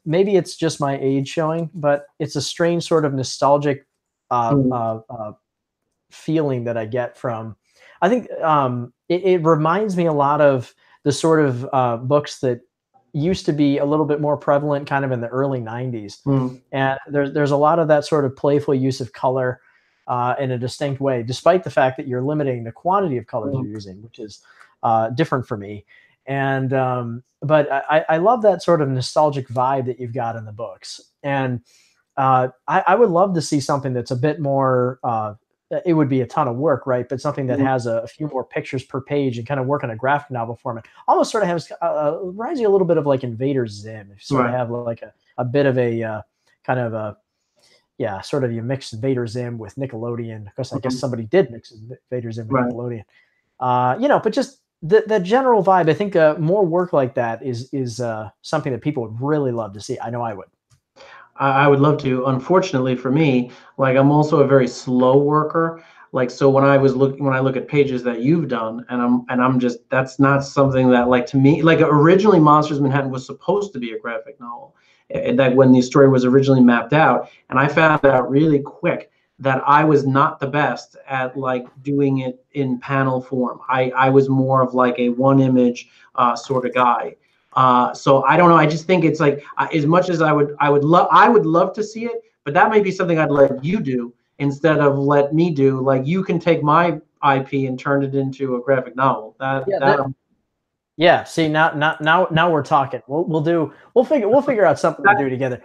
S1: maybe it's just my age showing, but it's a strange sort of nostalgic feeling that I get from. I think it reminds me a lot of the sort of books that used to be a little bit more prevalent kind of in the early 90s. And there's a lot of that sort of playful use of color in a distinct way, despite the fact that you're limiting the quantity of colors you're using, which is different for me. And but I love that sort of nostalgic vibe that you've got in the books. And I would love to see something that's a bit more, it would be a ton of work, right? But something that has a few more pictures per page and kind of work in a graphic novel format. Almost sort of has reminds you a little bit of like Invader Zim. If you sort of have like a bit of a kind of a, yeah, sort of you mix Vader Zim with Nickelodeon, because I guess somebody did mix Vader Zim with Nickelodeon. But just the general vibe. I think more work like that is something that people would really love to see. I know I would.
S2: I would love to. Unfortunately for me, like, I'm also a very slow worker. Like, so when I look at pages that you've done, and I'm just, that's not something that, like, to me, like, originally Monsters Manhattan was supposed to be a graphic novel. That when the story was originally mapped out, and I found out really quick that I was not the best at like doing it in panel form. I was more of like a one image sort of guy. So I don't know. I just think it's like, as much as I would love to see it, but that may be something I'd let you do. instead of let me do, like, you can take my IP and turn it into a graphic novel.
S1: Yeah, see, now we're talking. We'll figure out something to do together.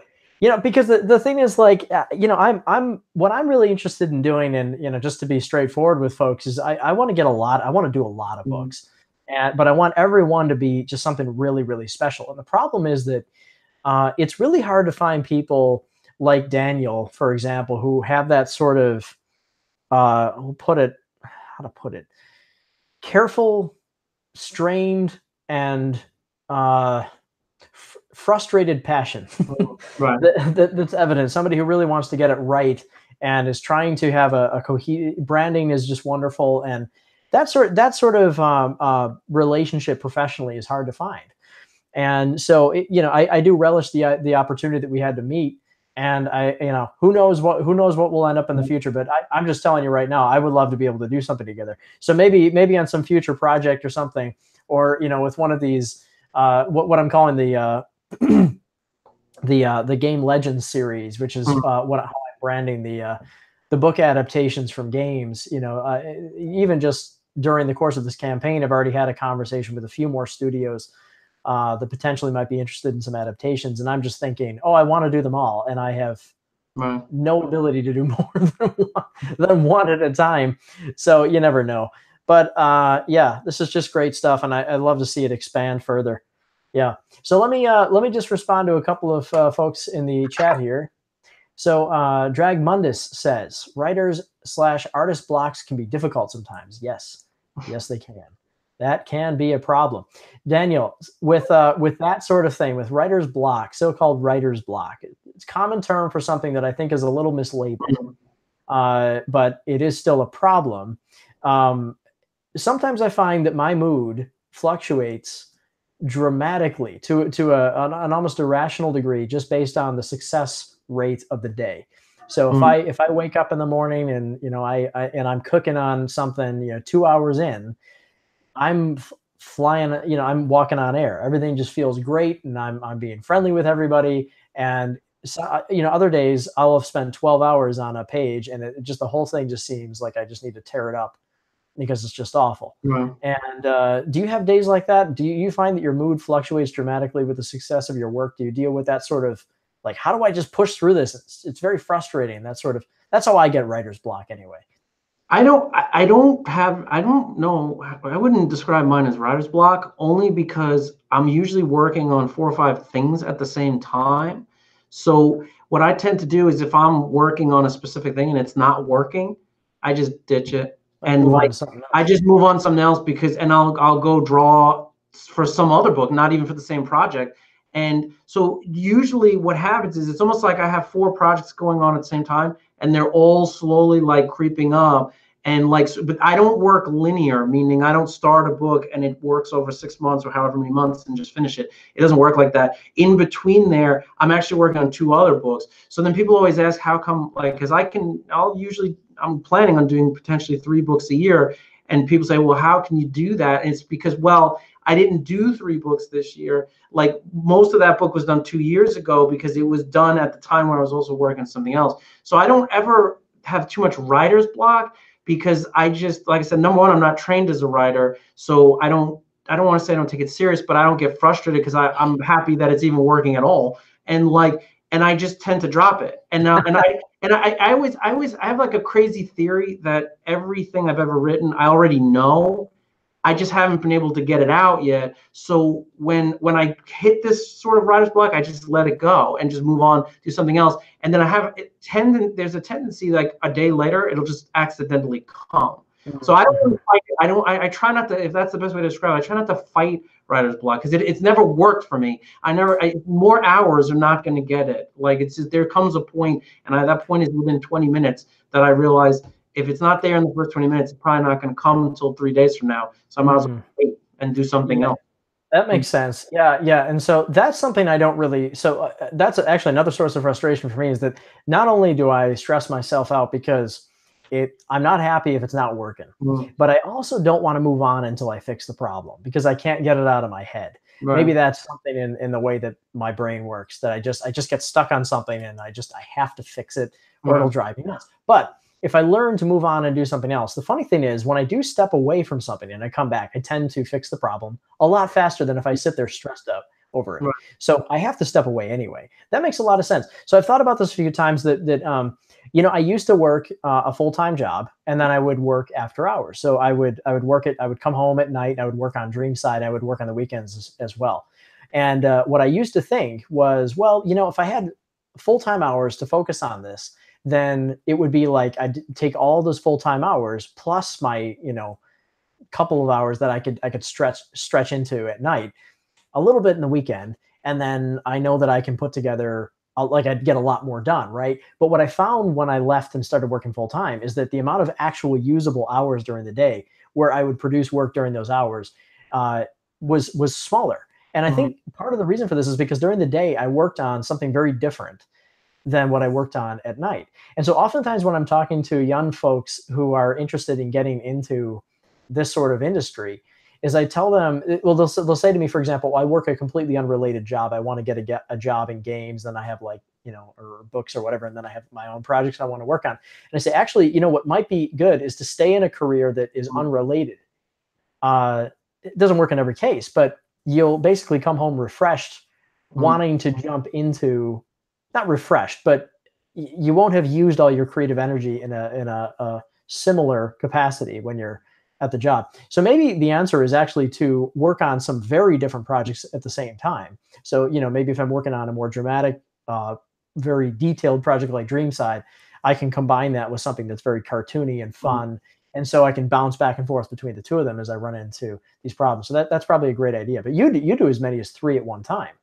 S1: Because the thing is, like, I'm what I'm really interested in doing, and just to be straightforward with folks, is I want to do a lot of books, but I want everyone to be just something really, really special. And the problem is that it's really hard to find people like Daniel, for example, who have that sort of how to put it, careful, strained, and frustrated passion
S2: Right.
S1: that's evident. Somebody who really wants to get it right and is trying to have a cohesive branding is just wonderful, and that sort of relationship professionally is hard to find. And so, I do relish the opportunity that we had to meet. And who knows what will end up in the future. But I'm just telling you right now, I would love to be able to do something together. So maybe on some future project or something, or with one of these, what I'm calling the the Game Legends series, which is how I'm branding the book adaptations from games. Even just during the course of this campaign, I've already had a conversation with a few more studios that potentially might be interested in some adaptations. And I'm just thinking, oh, I want to do them all. And I have no ability to do more than one at a time. So you never know. But yeah, this is just great stuff. And I'd love to see it expand further. Yeah. So let me just respond to a couple of folks in the chat here. So Dragmundus says, writers/artist blocks can be difficult sometimes. Yes, they can. That can be a problem. Daniel, with that sort of thing, with writer's block, so-called writer's block, it's a common term for something that I think is a little mislabeled, but it is still a problem. Sometimes I find that my mood fluctuates dramatically to an almost irrational degree, just based on the success rate of the day. So if I wake up in the morning and I'm cooking on something 2 hours in, I'm flying, I'm walking on air. Everything just feels great, and I'm being friendly with everybody. And so, other days I'll have spent 12 hours on a page, and the whole thing just seems like I just need to tear it up because it's just awful. And do you have days like that? Do you find that your mood fluctuates dramatically with the success of your work? Do you deal with that sort of, like, how do I just push through this? It's very frustrating. That's how I get writer's block anyway.
S2: I don't know. I wouldn't describe mine as writer's block, only because I'm usually working on 4 or 5 things at the same time. So what I tend to do is, if I'm working on a specific thing and it's not working, I just ditch it. And I just move on to something else, and I'll go draw for some other book, not even for the same project. And so usually what happens is, it's almost like I have 4 projects going on at the same time, and they're all slowly like creeping up. And but I don't work linear, meaning I don't start a book and it works over 6 months or however many months and just finish it. It doesn't work like that. In between there, I'm actually working on 2 other books. So then people always ask, how come, because I'm planning on doing potentially 3 books a year. And people say, well, how can you do that? And it's because, well, I didn't do 3 books this year. Like, most of that book was done 2 years ago, because it was done at the time where I was also working on something else. So I don't ever have too much writer's block, because I just, like I said, number one, I'm not trained as a writer. So I don't want to say I don't take it serious, but I don't get frustrated, because I'm happy that it's even working at all. And I just tend to drop it. And I always have like a crazy theory that everything I've ever written, I already know. I just haven't been able to get it out yet. So when I hit this sort of writer's block, I just let it go and just move on, do something else. And then there's a tendency, like a day later, it'll just accidentally come. So I don't really fight it. I try not to, if that's the best way to describe it, I try not to fight writer's block, because it's never worked for me. More hours are not going to get it. Like, it's just, there comes a point, and that point is within 20 minutes, that I realize, if it's not there in the first 20 minutes, it's probably not going to come until 3 days from now. So I might as well wait and do something else.
S1: That makes sense. Yeah. And so that's something I don't really, that's actually another source of frustration for me, is that not only do I stress myself out because I'm not happy if it's not working, but I also don't want to move on until I fix the problem, because I can't get it out of my head. Right. Maybe that's something in the way that my brain works, that I just get stuck on something, and I have to fix it, or it'll drive me nuts. But if I learn to move on and do something else, the funny thing is when I do step away from something and I come back, I tend to fix the problem a lot faster than if I sit there stressed up over it.
S2: Right.
S1: So I have to step away anyway. That makes a lot of sense. So I've thought about this a few times you know, I used to work a full-time job and then I would work after hours. So I would work it. I would come home at night. I would work on Dreamside. I would work on the weekends as well. And what I used to think was, well, you know, if I had full-time hours to focus on this, then it would be like I'd take all those full-time hours plus my, you know, couple of hours that I could stretch into at night, a little bit in the weekend, and then I know that I can put together like I'd get a lot more done, right? But what I found when I left and started working full time is that the amount of actual usable hours during the day where I would produce work during those hours was smaller. And I think part of the reason for this is because during the day I worked on something very different than what I worked on at night. And so oftentimes when I'm talking to young folks who are interested in getting into this sort of industry, is I tell them, well, they'll say to me, for example, I work a completely unrelated job. I want to get a job in games. Then I have like, you know, or books or whatever. And then I have my own projects I want to work on. And I say, actually, you know, what might be good is to stay in a career that is unrelated. It doesn't work in every case, but you'll basically come home refreshed, wanting to jump into, not refreshed, but you won't have used all your creative energy in a similar capacity when you're at the job. So maybe the answer is actually to work on some very different projects at the same time. So, you know, maybe if I'm working on a more dramatic, very detailed project like Dreamside, I can combine that with something that's very cartoony and fun. And so I can bounce back and forth between the two of them as I run into these problems. So that's probably a great idea. But you do as many as 3 at one time.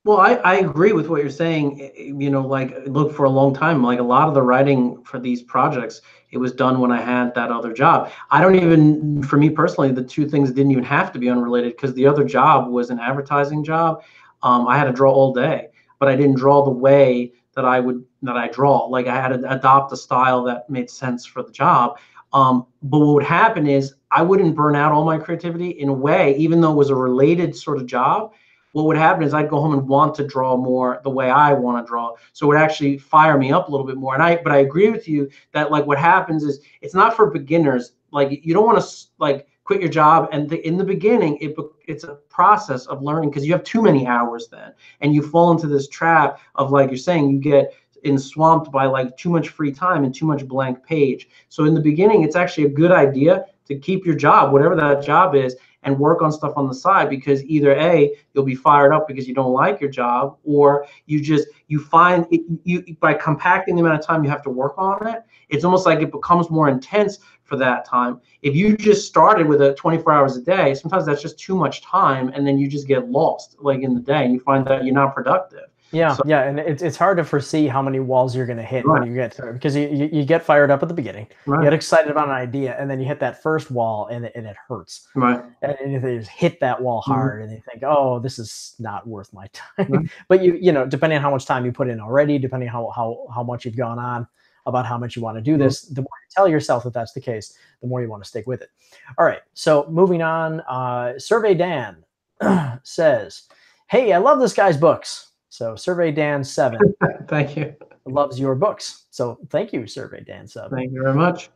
S2: Well, I agree with what you're saying. You know, like, look, for a long time, like a lot of the writing for these projects, it was done when I had that other job. I don't even, for me personally, the two things didn't even have to be unrelated because the other job was an advertising job. I had to draw all day, but I didn't draw the way that I draw. Like I had to adopt a style that made sense for the job. But what would happen is I wouldn't burn out all my creativity in a way, even though it was a related sort of job. What would happen is I'd go home and want to draw more the way I want to draw. So it would actually fire me up a little bit more. But I agree with you that like what happens is it's not for beginners. Like you don't want to like quit your job. And in the beginning, it's a process of learning because you have too many hours then. And you fall into this trap of, like you're saying, you get swamped by like too much free time and too much blank page. So in the beginning, it's actually a good idea to keep your job, whatever that job is, and work on stuff on the side, because either A, you'll be fired up because you don't like your job, or you find it, by compacting the amount of time you have to work on it, it's almost like it becomes more intense for that time. If you just started with a 24 hours a day, sometimes that's just too much time, and then you just get lost like in the day and you find that you're not productive.
S1: Yeah, yeah, and it's hard to foresee how many walls you're going to hit when you get to it, because you get fired up at the beginning, you get excited about an idea, and then you hit that first wall, and it hurts.
S2: Right.
S1: And you just hit that wall hard, and you think, oh, this is not worth my time. But you know, depending on how much time you put in already, depending on how much you've gone on about how much you want to do this, the more you tell yourself that that's the case, the more you want to stick with it. All right, so moving on, Survey Dan says, hey, I love this guy's books. So Survey Dan 7
S2: thank you,
S1: loves your books. So thank you, Survey Dan 7.
S2: Thank you very much.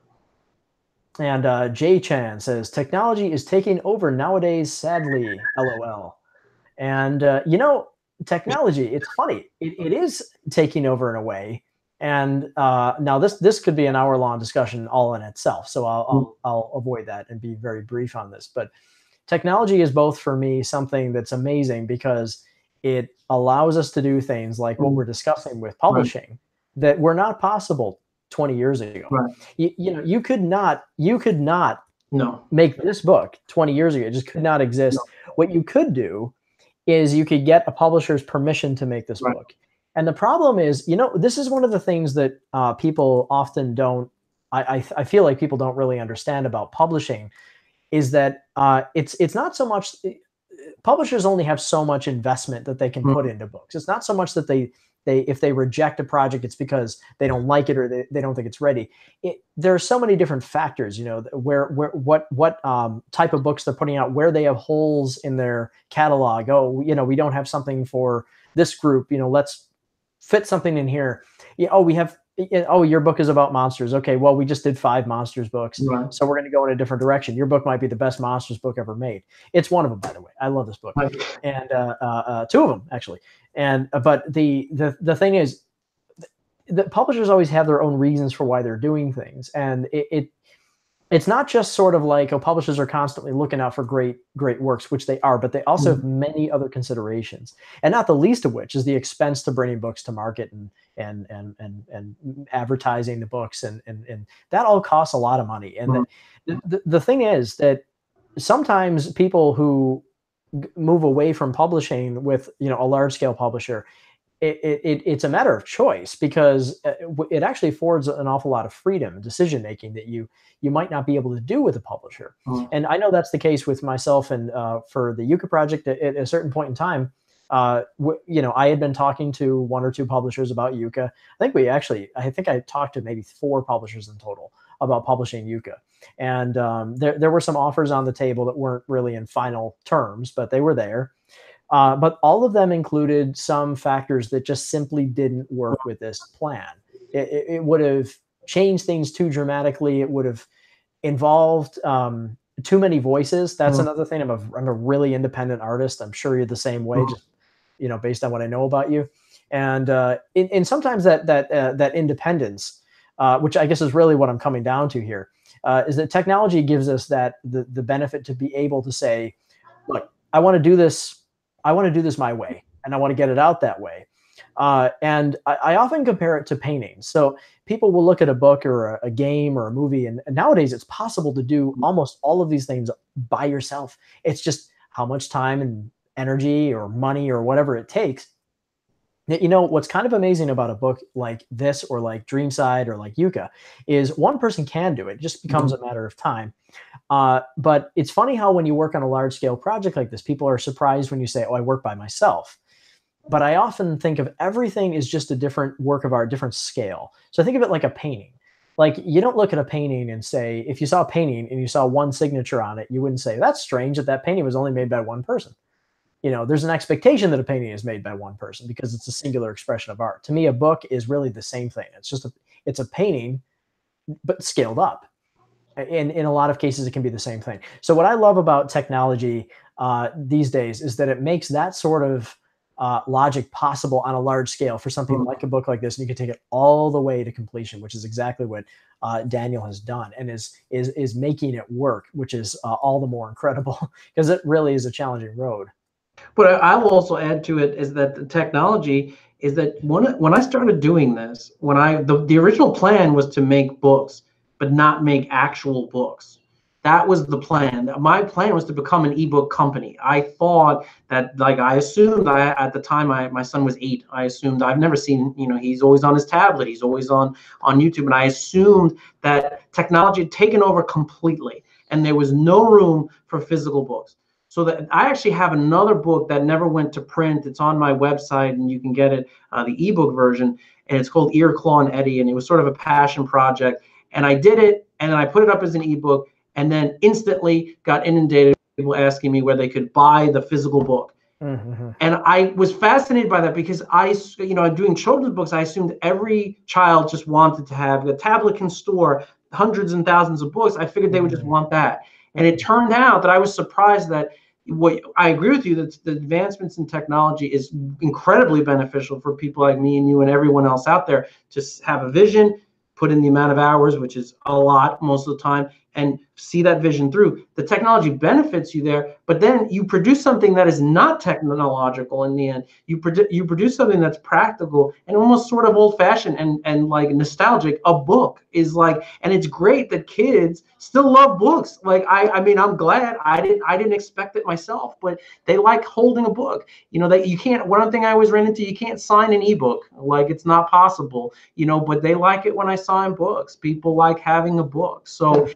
S1: And Jay Chan says, technology is taking over nowadays, sadly, LOL. And you know, technology, it's funny, it is taking over in a way. And now this could be an hour-long discussion all in itself, so I'll avoid that and be very brief on this. But technology is both, for me, something that's amazing because it allows us to do things like what we're discussing with publishing that were not possible 20 years ago. You know, you could not make this book 20 years ago. It just could not exist. What you could do is you could get a publisher's permission to make this book. And the problem is, you know, this is one of the things that people often don't, I feel like people don't really understand about publishing, is that it's not so much, publishers only have so much investment that they can put into books. It's not so much that if they reject a project, it's because they don't like it or they don't think it's ready. There are so many different factors, you know, what type of books they're putting out, where they have holes in their catalog. Oh, you know, we don't have something for this group, you know, let's fit something in here. Oh, we have oh, your book is about monsters. Okay, well, we just did 5 monsters books,
S2: Right.
S1: so we're going to go in a different direction. Your book might be the best monsters book ever made. It's one of them, by the way. I love this book,
S2: Like,
S1: and 2 of them actually. And but the thing is, the publishers always have their own reasons for why they're doing things, and it's not just sort of like, oh, publishers are constantly looking out for great works, which they are, but they also have many other considerations, and not the least of which is the expense to bringing books to market and advertising the books, and that all costs a lot of money. And the thing is that sometimes people who move away from publishing with a large scale publisher, it's a matter of choice, because it actually affords an awful lot of freedom and decision making that you might not be able to do with a publisher. And I know that's the case with myself. And for the Yucca project, at a certain point in time, I had been talking to 1 or 2 publishers about Yucca. I think I talked to maybe 4 publishers in total about publishing Yucca. And there were some offers on the table that weren't really in final terms, but they were there. But all of them included some factors that just simply didn't work with this plan. It would have changed things too dramatically. It would have involved too many voices. That's another thing. I'm a really independent artist. I'm sure you're the same way, just based on what I know about you. And sometimes that independence, which I guess is really what I'm coming down to here, is that technology gives us the benefit to be able to say, look, I want to do this my way, and I want to get it out that way. And I often compare it to painting. So people will look at a book or a game or a movie, and nowadays it's possible to do almost all of these things by yourself. It's just how much time and energy or money or whatever it takes. What's kind of amazing about a book like this, or like Dreamside, or like Yucca, is one person can do it. It just becomes a matter of time. But it's funny how when you work on a large scale project like this, people are surprised when you say, oh, I work by myself. But I often think of everything as just a different work of art, different scale. So think of it like a painting. Like, you don't look at a painting and say, if you saw a painting and you saw one signature on it, you wouldn't say, that's strange that painting was only made by one person. There's an expectation that a painting is made by one person because it's a singular expression of art. To me, a book is really the same thing. It's a painting, but scaled up. In a lot of cases, it can be the same thing. So what I love about technology these days is that it makes that sort of logic possible on a large scale for something like a book like this, and you can take it all the way to completion, which is exactly what Daniel has done, and is making it work, which is all the more incredible because it really is a challenging road.
S2: But I will also add to it is that the technology is that when I started doing this, the original plan was to make books, but not make actual books. That was the plan. My plan was to become an ebook company. I thought that, like, I assumed at the time my son was 8. I assumed, I've never seen, he's always on his tablet, he's always on YouTube, and I assumed that technology had taken over completely, and there was no room for physical books. So that I actually have another book that never went to print. It's on my website, and you can get it, the ebook version, and it's called Ear, Claw, and Eddie, and it was sort of a passion project. And I did it, and then I put it up as an ebook, and then instantly got inundated with people asking me where they could buy the physical book. And I was fascinated by that because doing children's books, I assumed every child just wanted to have a tablet can store hundreds and thousands of books. I figured they would just want that. And it turned out that I was surprised that I agree with you that the advancements in technology is incredibly beneficial for people like me and you and everyone else out there to have a vision, put in the amount of hours, which is a lot most of the time, and see that vision through. The technology benefits you there, but then you produce something that is not technological in the end. You produce something that's practical and almost sort of old-fashioned and like nostalgic. A book is like, and it's great that kids still love books. Like, I mean, I'm glad. I didn't expect it myself, but they like holding a book. That you can't. One thing I always ran into, you can't sign an ebook. Like, it's not possible. But they like it when I sign books. People like having a book. So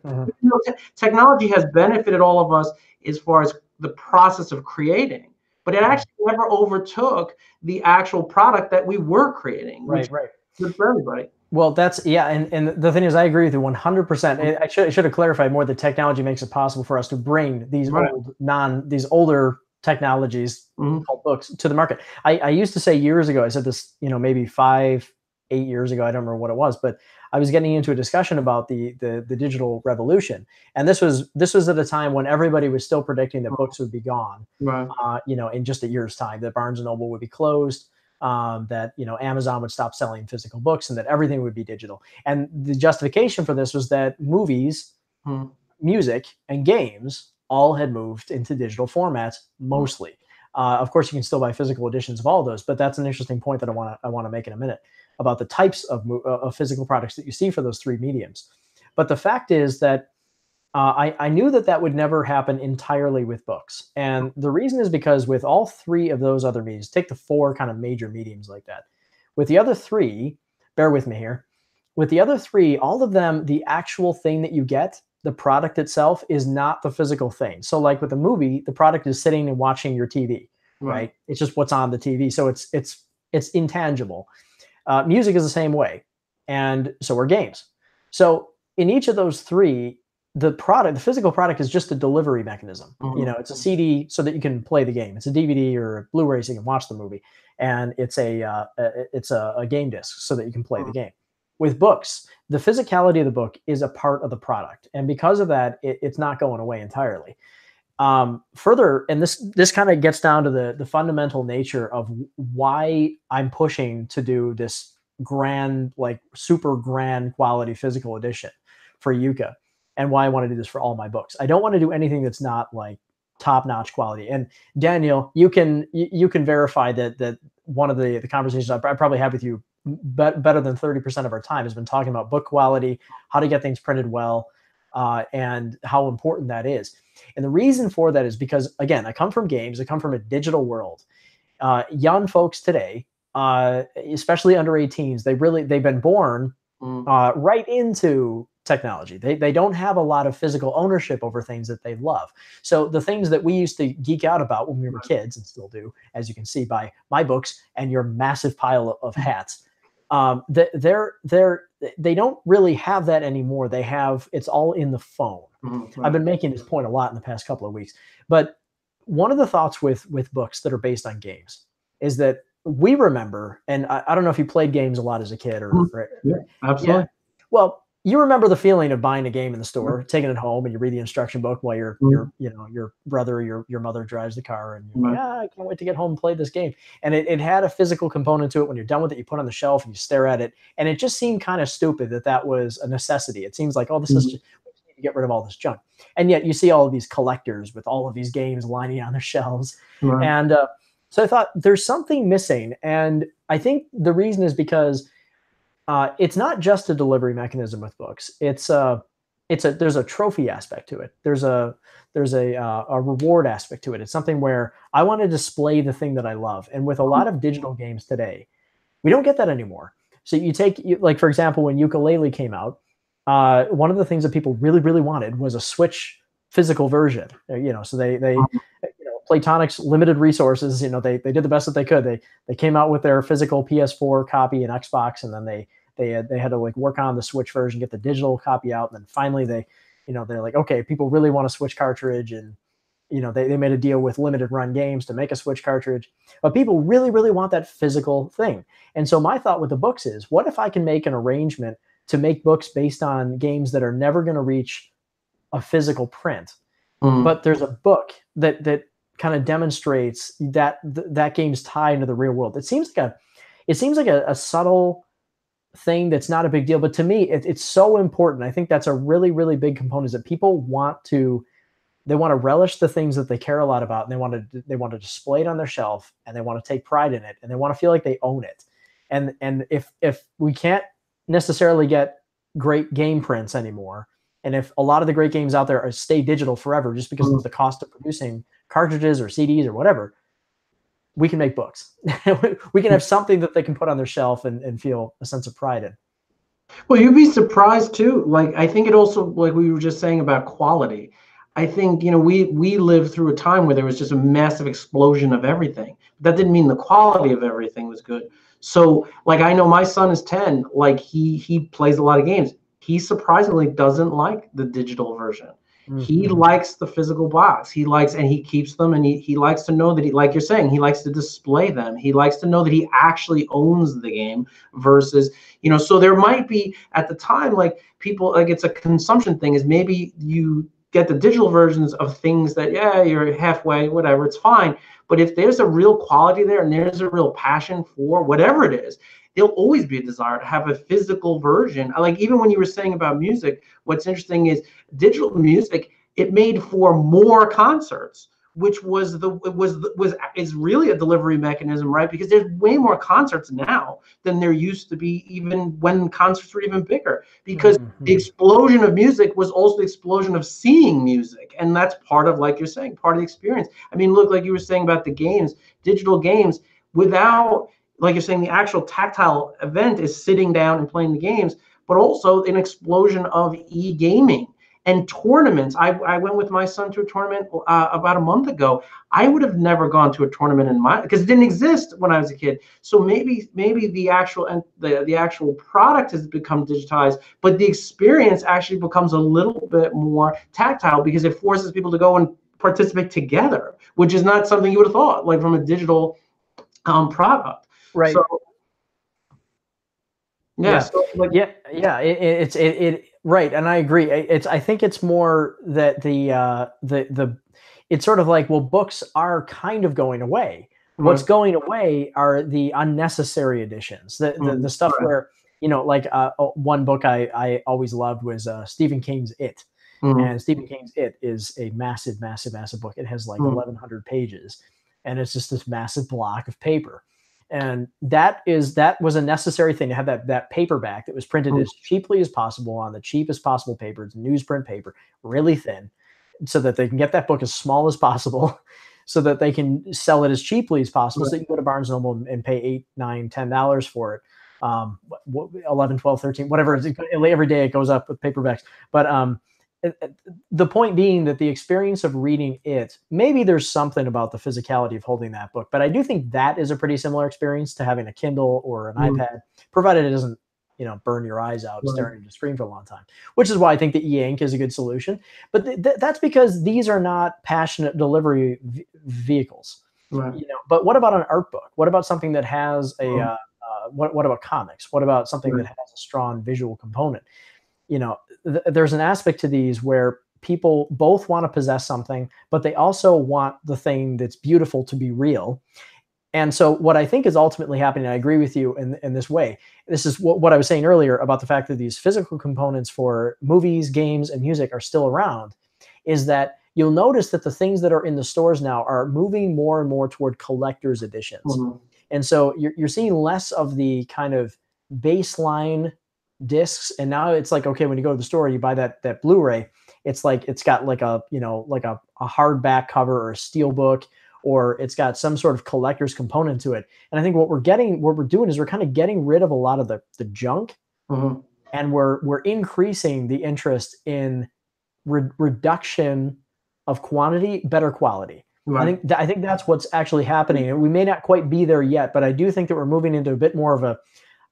S2: technology has benefited all of us as far as the process of creating, but it actually never overtook the actual product that we were creating.
S1: Right.
S2: Good for everybody.
S1: Well, and the thing is, I agree with you 100%. I should have clarified more that technology makes it possible for us to bring these these older technologies called books to the market. I used to say years ago, I said this, maybe 5, 8 years ago. I don't remember what it was, but I was getting into a discussion about the digital revolution, and this was at a time when everybody was still predicting that books would be gone,
S2: Right.
S1: in just a year's time, that Barnes and Noble would be closed, that Amazon would stop selling physical books, and that everything would be digital. And the justification for this was that movies, music, and games all had moved into digital formats mostly. Of course, you can still buy physical editions of all those, but that's an interesting point that I want to make in a minute about the types of physical products that you see for those three mediums. But the fact is that I knew that would never happen entirely with books. And the reason is because with all three of those other mediums, take the four kind of major mediums like that. With the other three, bear with me here, with the other three, all of them, the actual thing that you get, the product itself, is not the physical thing. So like with a movie, the product is sitting and watching your TV, right? It's just what's on the TV. So it's intangible. Music is the same way. And so are games. So in each of those three, the physical product is just a delivery mechanism. It's a CD so that you can play the game. It's a DVD or a Blu-ray so you can watch the movie. And it's a game disc so that you can play the game. With books, the physicality of the book is a part of the product. And because of that, it's not going away entirely. Further, and this kind of gets down to the fundamental nature of why I'm pushing to do this grand, like super grand quality physical edition for Yucca, and why I want to do this for all my books. I don't want to do anything that's not like top-notch quality. And Daniel, you can verify that one of the conversations I probably had with you better than 30% of our time has been talking about book quality, how to get things printed well, and how important that is. And the reason for that is because, again, I come from games. I come from a digital world. Young folks today, especially under 18s, they've been born right into technology. They don't have a lot of physical ownership over things that they love. So the things that we used to geek out about when we were kids, and still do, as you can see by my books and your massive pile of hats, they don't really have that anymore. It's all in the phone. I've been making this point a lot in the past couple of weeks. But one of the thoughts with books that are based on games is that we remember, and I don't know if you played games a lot as a kid or
S2: yeah, absolutely.
S1: Yeah. Well, you remember the feeling of buying a game in the store, taking it home, and you read the instruction book while your brother or your mother drives the car, and you're like, I can't wait to get home and play this game. And it had a physical component to it. When you're done with it, you put it on the shelf and you stare at it. And it just seemed kind of stupid that was a necessity. It seems like, this is just, we just need to get rid of all this junk. And yet you see all of these collectors with all of these games lining on their shelves. And so I thought there's something missing. And I think the reason is because it's not just a delivery mechanism with books. There's a trophy aspect to it. There's a reward aspect to it. It's something where I want to display the thing that I love. And with a lot of digital games today, we don't get that anymore. So like, for example, when Yooka-Laylee came out, one of the things that people really, really wanted was a Switch physical version. So they Platonic's limited resources, they did the best that they could. They came out with their physical PS4 copy and Xbox, and then they had to like work on the Switch version, get the digital copy out, and then finally they're like, okay, people really want a Switch cartridge, and they made a deal with Limited Run Games to make a Switch cartridge, but people really, really want that physical thing. And so my thought with the books is, what if I can make an arrangement to make books based on games that are never going to reach a physical print, but there's a book that kind of demonstrates that game's tie into the real world. It seems like a subtle thing that's not a big deal, but to me, it's so important. I think that's a really, really big component, is that people want to relish the things that they care a lot about, and they want to display it on their shelf, and they want to take pride in it, and they want to feel like they own it. And if we can't necessarily get great game prints anymore, and if a lot of the great games out there stay digital forever just because of the cost of producing cartridges or CDs or whatever, we can make books. We can have something that they can put on their shelf and feel a sense of pride in.
S2: Well, you'd be surprised too. Like, I think it also, like we were just saying about quality, I think, we lived through a time where there was just a massive explosion of everything. That didn't mean the quality of everything was good. So like, I know my son is 10, like he plays a lot of games. He surprisingly doesn't like the digital version. He
S1: Mm-hmm.
S2: likes the physical box. He likes, and he keeps them, and he likes to know that he, like you're saying, he likes to display them. He likes to know that he actually owns the game versus, so there might be at the time, like people, like it's a consumption thing, is maybe you get the digital versions of things that, yeah, you're halfway, whatever, it's fine. But if there's a real quality there and there's a real passion for whatever it is, there'll always be a desire to have a physical version. Like even when you were saying about music, what's interesting is digital music, it made for more concerts, which is really a delivery mechanism, right? Because there's way more concerts now than there used to be, even when concerts were even bigger. Because the explosion of music was also the explosion of seeing music, and that's part of, like you're saying, part of the experience. I mean, look, like you were saying about the games, digital games, without, like you're saying, the actual tactile event is sitting down and playing the games, but also an explosion of e-gaming and tournaments. I went with my son to a tournament about a month ago. I would have never gone to a tournament because it didn't exist when I was a kid. So maybe the actual product has become digitized, but the experience actually becomes a little bit more tactile because it forces people to go and participate together, which is not something you would have thought, like from a digital product.
S1: Right.
S2: So
S1: Yeah.
S2: So like,
S1: It's right, and I agree. I think it's more that it's sort of like, well, books are kind of going away. What's going away are the unnecessary editions, the stuff where, like one book I always loved was Stephen King's It. And Stephen King's It is a massive, massive, massive book. It has like 1,100 pages, and it's just this massive block of paper. And that was a necessary thing to have that paperback that was printed as cheaply as possible on the cheapest possible paper. It's newsprint paper, really thin, so that they can get that book as small as possible, so that they can sell it as cheaply as possible. So you can go to Barnes and Noble and pay $8, $9, $10 for it. 11, 12, 13, whatever. Every day it goes up with paperbacks. But the point being that the experience of reading it, maybe there's something about the physicality of holding that book, but I do think that is a pretty similar experience to having a Kindle or an iPad, provided it doesn't, burn your eyes out staring at the screen for a long time, which is why I think the e-ink is a good solution. But that's because these are not passionate delivery vehicles. But what about an art book? What about something that has what about comics? What about something that has a strong visual component? There's an aspect to these where people both want to possess something, but they also want the thing that's beautiful to be real. And so what I think is ultimately happening, I agree with you in this way. This is what I was saying earlier about the fact that these physical components for movies, games, and music are still around, is that you'll notice that the things that are in the stores now are moving more and more toward collector's editions. And so you're seeing less of the kind of baseline discs, and now it's like, okay, when you go to the store, you buy that Blu-ray, it's like it's got like a hardback cover or a steel book, or it's got some sort of collector's component to it. And I think what we're doing is we're kind of getting rid of a lot of the junk, and we're increasing the interest in reduction of quantity, better quality. I think that's what's actually happening, and we may not quite be there yet, but I do think that we're moving into a bit more of a,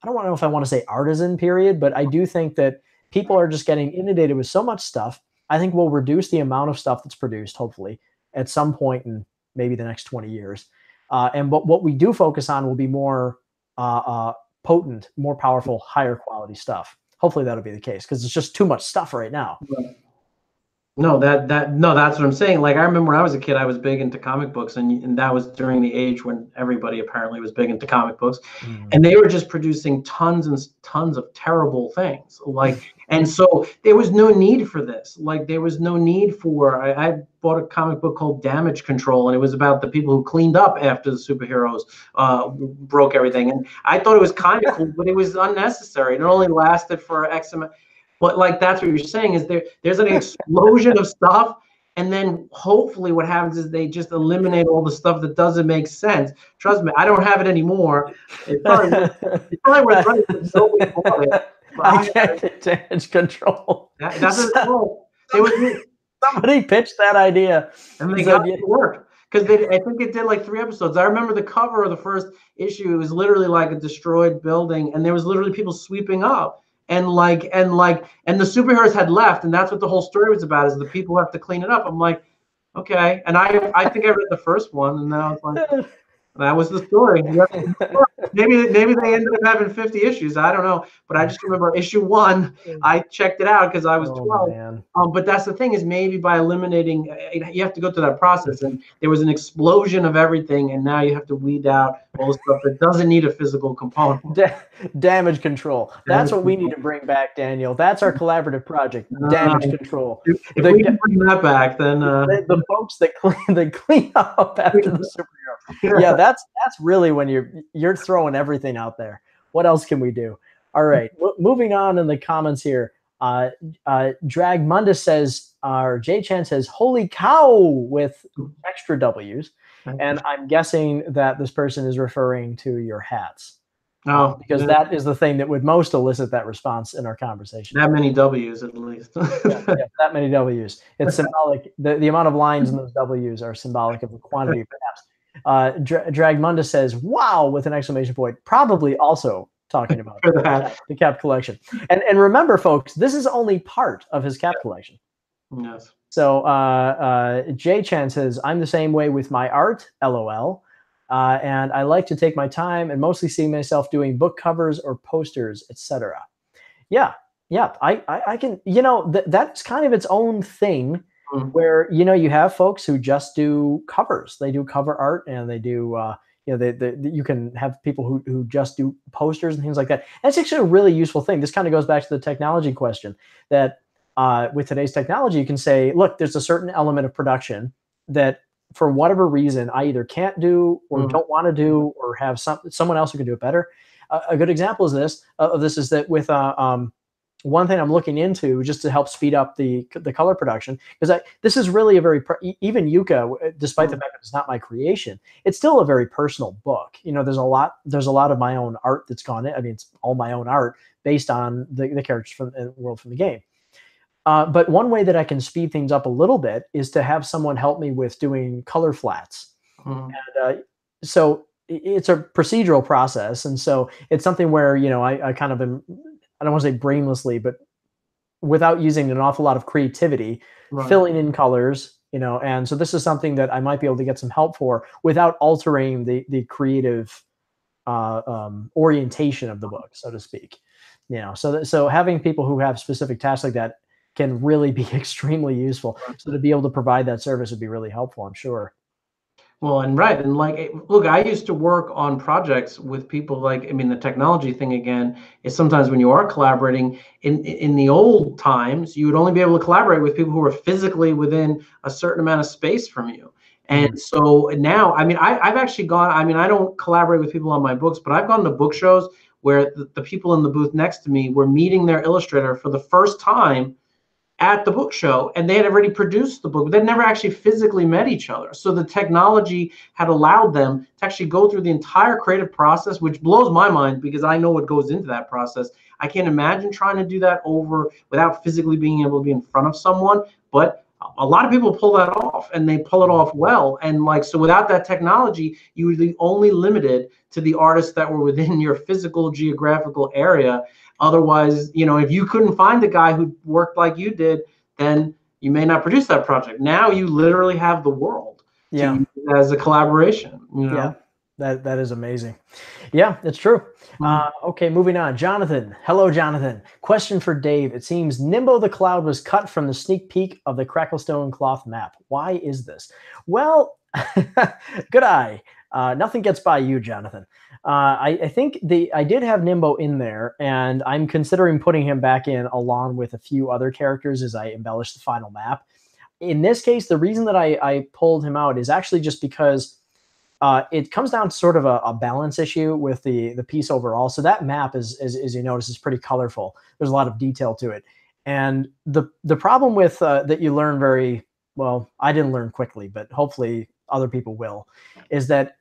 S1: I don't know if I want to say artisan period, but I do think that people are just getting inundated with so much stuff. I think we'll reduce the amount of stuff that's produced, hopefully, at some point in maybe the next 20 years. And what we do focus on will be more potent, more powerful, higher quality stuff. Hopefully that'll be the case, because it's just too much stuff right now.
S2: No, that's what I'm saying. Like, I remember when I was a kid, I was big into comic books, and that was during the age when everybody apparently was big into comic books, and they were just producing tons and tons of terrible things. Like, and so there was no need for this. Like, there was no need for. I bought a comic book called Damage Control, and it was about the people who cleaned up after the superheroes broke everything. And I thought it was kind of cool, but it was unnecessary. It only lasted for X amount. But like, that's what you're saying, is there's an explosion of stuff, and then hopefully what happens is they just eliminate all the stuff that doesn't make sense. Trust me, I don't have it anymore. It's probably worth running, but nobody bought it.
S1: I can't get Damage Control.
S2: That's
S1: somebody pitched that idea,
S2: and they got it to work. Because I think it did like 3 episodes. I remember the cover of the first issue. It was literally like a destroyed building, and there was literally people sweeping up. and the superheroes had left, and that's what the whole story was about, is the people who have to clean it up. I'm like, okay. And I think I read the first one, and then I was like, that was the story. Maybe they ended up having 50 issues. I don't know, but I just remember issue 1. I checked it out because I was 12.
S1: Man.
S2: But that's the thing, is maybe by eliminating, you have to go through that process, and there was an explosion of everything, and now you have to weed out all the stuff that doesn't need a physical component.
S1: Damage control. That's what we need to bring back, Daniel. That's our collaborative project. Damage control.
S2: If we can bring that back, then
S1: the folks that clean up after the superhero. Yeah, that's really when you're throwing everything out there. What else can we do? All right, moving on in the comments here. Drag Mundus says, or J Chan says, "Holy cow!" with extra W's, and I'm guessing that this person is referring to your hats. Because that is the thing that would most elicit that response in our conversation.
S2: That many W's, at least.
S1: That many W's. It's symbolic. The amount of lines in those W's are symbolic of the quantity, perhaps. Dragmunda says, "Wow!" with an exclamation point. Probably also talking about the cap collection. And remember, folks, this is only part of his cap collection.
S2: Yes.
S1: So J Chan says, "I'm the same way with my art. LOL." And I like to take my time and mostly see myself doing book covers or posters, etc. Yeah. I can, that's kind of its own thing, where, you have folks who just do covers. They do cover art, and they do, you can have people who just do posters and things like that. That's actually a really useful thing. This kind of goes back to the technology question, that with today's technology, you can say, look, there's a certain element of production that, for whatever reason, I either can't do or don't want to do, or have someone else who can do it better. A good example is this is that with one thing I'm looking into, just to help speed up the color production, because this is really a very even Yuka, despite the fact that it's not my creation, it's still a very personal book. There's a lot of my own art that's gone in. I mean, it's all my own art based on the characters from the world from the game. But one way that I can speed things up a little bit is to have someone help me with doing color flats. And so it's a procedural process. And so it's something where, I kind of am, I don't want to say brainlessly, but without using an awful lot of creativity, filling in colors, and so this is something that I might be able to get some help for without altering the orientation of the book, so to speak. So having people who have specific tasks like that can really be extremely useful. So to be able to provide that service would be really helpful, I'm sure.
S2: Well, and look, I used to work on projects with people the technology thing again is sometimes when you are collaborating in the old times, you would only be able to collaborate with people who were physically within a certain amount of space from you. And so now, I've actually gone, I don't collaborate with people on my books, but I've gone to book shows where the people in the booth next to me were meeting their illustrator for the first time at the book show, and they had already produced the book, but they'd never actually physically met each other. So the technology had allowed them to actually go through the entire creative process, which blows my mind because I know what goes into that process. I can't imagine trying to do that without physically being able to be in front of someone, but a lot of people pull that off, and they pull it off well. And so without that technology, you would be only limited to the artists that were within your physical geographical area. Otherwise, if you couldn't find the guy who worked like you did, then you may not produce that project. Now you literally have the world to use as a collaboration.
S1: Yeah, that is amazing. Yeah, it's true. Okay, moving on. Jonathan. Hello, Jonathan. Question for Dave. It seems Nimbo the Cloud was cut from the sneak peek of the Cracklestone cloth map. Why is this? Well, good eye. Nothing gets by you, Jonathan. I think I did have Nimbo in there, and I'm considering putting him back in along with a few other characters as I embellish the final map. In this case, the reason that I pulled him out is actually just because it comes down to sort of a balance issue with the piece overall. So that map, as you notice, is pretty colorful. There's a lot of detail to it. And the problem with that you learn very well, I didn't learn quickly, but hopefully other people will, is that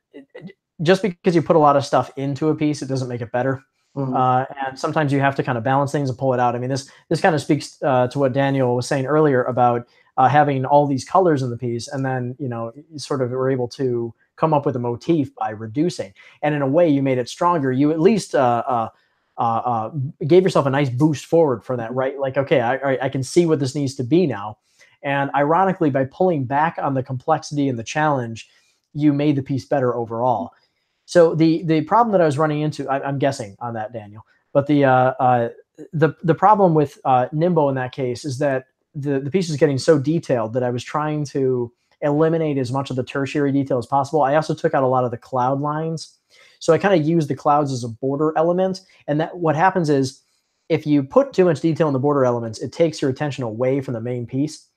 S1: just because you put a lot of stuff into a piece, it doesn't make it better. And sometimes you have to kind of balance things and pull it out. I mean, this kind of speaks to what Daniel was saying earlier about having all these colors in the piece, and then you sort of were able to come up with a motif by reducing. And in a way, you made it stronger. You at least gave yourself a nice boost forward for that, right? Like, okay, I can see what this needs to be now. And ironically, by pulling back on the complexity and the challenge, you made the piece better overall. So the problem that I was running into, I'm guessing on that, Daniel, but the problem with Nimbo in that case is that the piece is getting so detailed that I was trying to eliminate as much of the tertiary detail as possible. I also took out a lot of the cloud lines. So I kind of use the clouds as a border element. And that what happens is if you put too much detail in the border elements, it takes your attention away from the main piece.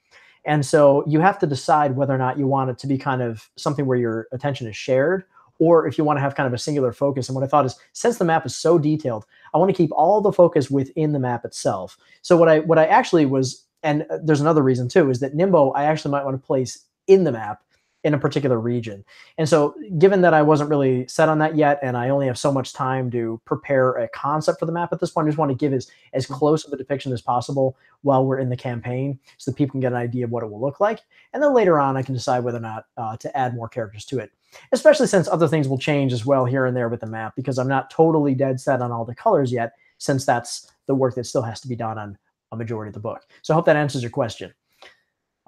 S1: And so you have to decide whether or not you want it to be kind of something where your attention is shared, or if you want to have kind of a singular focus. And what I thought is, since the map is so detailed, I want to keep all the focus within the map itself. So what I actually was, and there's another reason too, is that Nimbo, I actually might want to place in the map in a particular region. And so given that I wasn't really set on that yet, and I only have so much time to prepare a concept for the map at this point, I just want to give as close of a depiction as possible while we're in the campaign so that people can get an idea of what it will look like. And then later on, I can decide whether or not to add more characters to it, especially since other things will change as well here and there with the map, because I'm not totally dead set on all the colors yet, since that's the work that still has to be done on a majority of the book. So I hope that answers your question.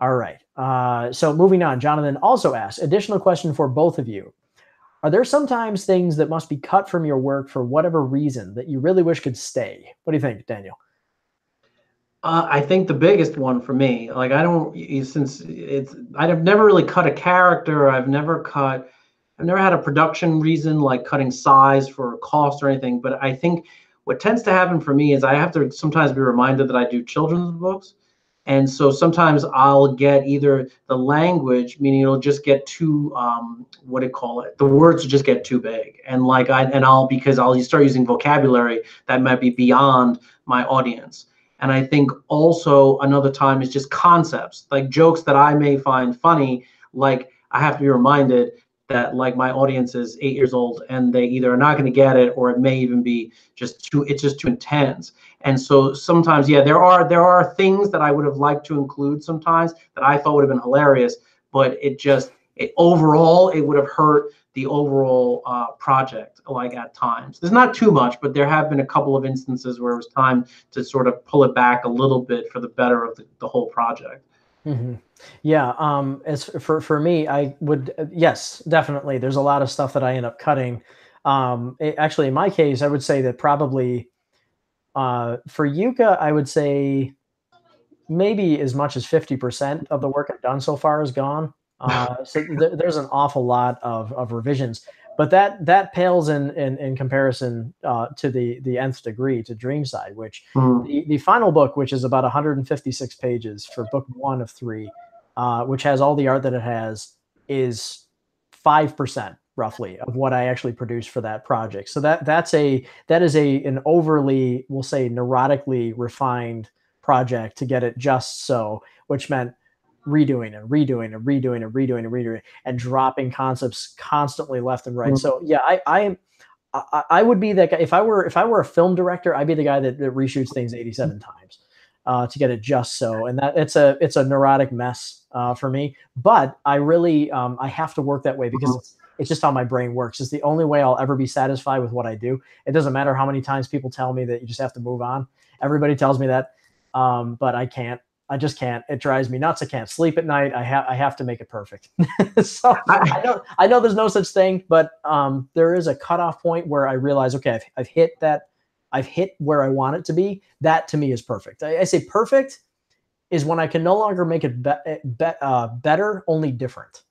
S1: All right. So moving on, Jonathan also asks, additional question for both of you. Are there sometimes things that must be cut from your work for whatever reason that you really wish could stay? What do you think, Daniel?
S2: I think the biggest one for me, like I've never really cut a character. I've never had a production reason like cutting size for cost or anything. But I think what tends to happen for me is I have to sometimes be reminded that I do children's books. And so sometimes I'll get either the language, meaning it'll just get too, the words will just get too big. And because I'll start using vocabulary that might be beyond my audience. And I think also another time is just concepts, like jokes that I may find funny. Like I have to be reminded that like my audience is 8 years old and they either are not going to get it, or it may even be it's just too intense. And so sometimes, yeah, there are things that I would have liked to include sometimes that I thought would have been hilarious, but overall it would have hurt the overall project, like at times. There's not too much, but there have been a couple of instances where it was time to sort of pull it back a little bit for the better of the whole project.
S1: Mm-hmm. Yeah. As for me, I would, yes, definitely. There's a lot of stuff that I end up cutting. Actually, in my case, I would say that probably for Yuka, I would say maybe as much as 50% of the work I've done so far is gone. So there's an awful lot of revisions, but that pales in comparison to the nth degree, to Dreamside, which the final book, which is about 156 pages for book 1 of 3, which has all the art that it has, is 5% roughly of what I actually produced for that project. So that is an overly, we'll say, neurotically refined project to get it just so, which meant redoing and dropping concepts constantly left and right. So yeah, I would be that guy. If I were a film director, I'd be the guy that reshoots things 87 times to get it just so. And that it's a neurotic mess for me. But I really I have to work that way because it's just how my brain works. It's the only way I'll ever be satisfied with what I do. It doesn't matter how many times people tell me that you just have to move on. Everybody tells me that, but I can't. I just can't. It drives me nuts. I can't sleep at night. I have to make it perfect. So I know there's no such thing, but there is a cutoff point where I realize, okay, I've hit that. I've hit where I want it to be. That to me is perfect. I say perfect is when I can no longer make it better, only different.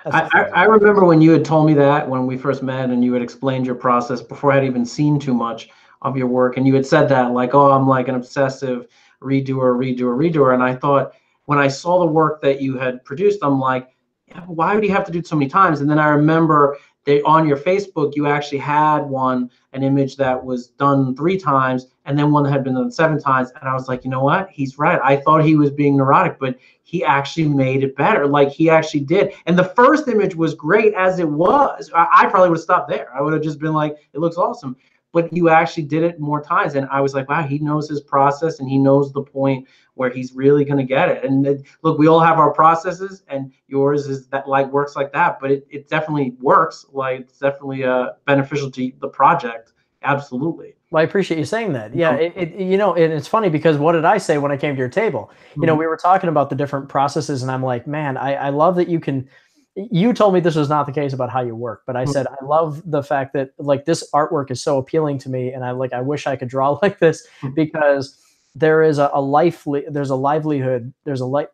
S2: I remember when you had told me that when we first met and you had explained your process before I had even seen too much of your work. And you had said that like, oh, I'm like an obsessive redoer. And I thought when I saw the work that you had produced, I'm like, yeah, why would you have to do it so many times? And then I remember that on your Facebook, you actually had an image that was done 3 times and then one that had been done 7 times. And I was like, you know what? He's right. I thought he was being neurotic, but he actually made it better. Like he actually did. And the first image was great as it was. I probably would have stopped there. I would have just been like, it looks awesome. But you actually did it more times. And I was like, wow, he knows his process and he knows the point where he's really going to get it. And look, we all have our processes and yours is that like works like that, but it definitely works. Like it's definitely beneficial to the project Absolutely.
S1: Well, I appreciate you saying that. Yeah, you know, and it's funny because what did I say when I came to your table? You know, we were talking about the different processes, and I'm like, man, I love that you can. You told me this was not the case about how you work, but I said I love the fact that like this artwork is so appealing to me, and I wish I could draw like this because there is there's a livelihood, there's a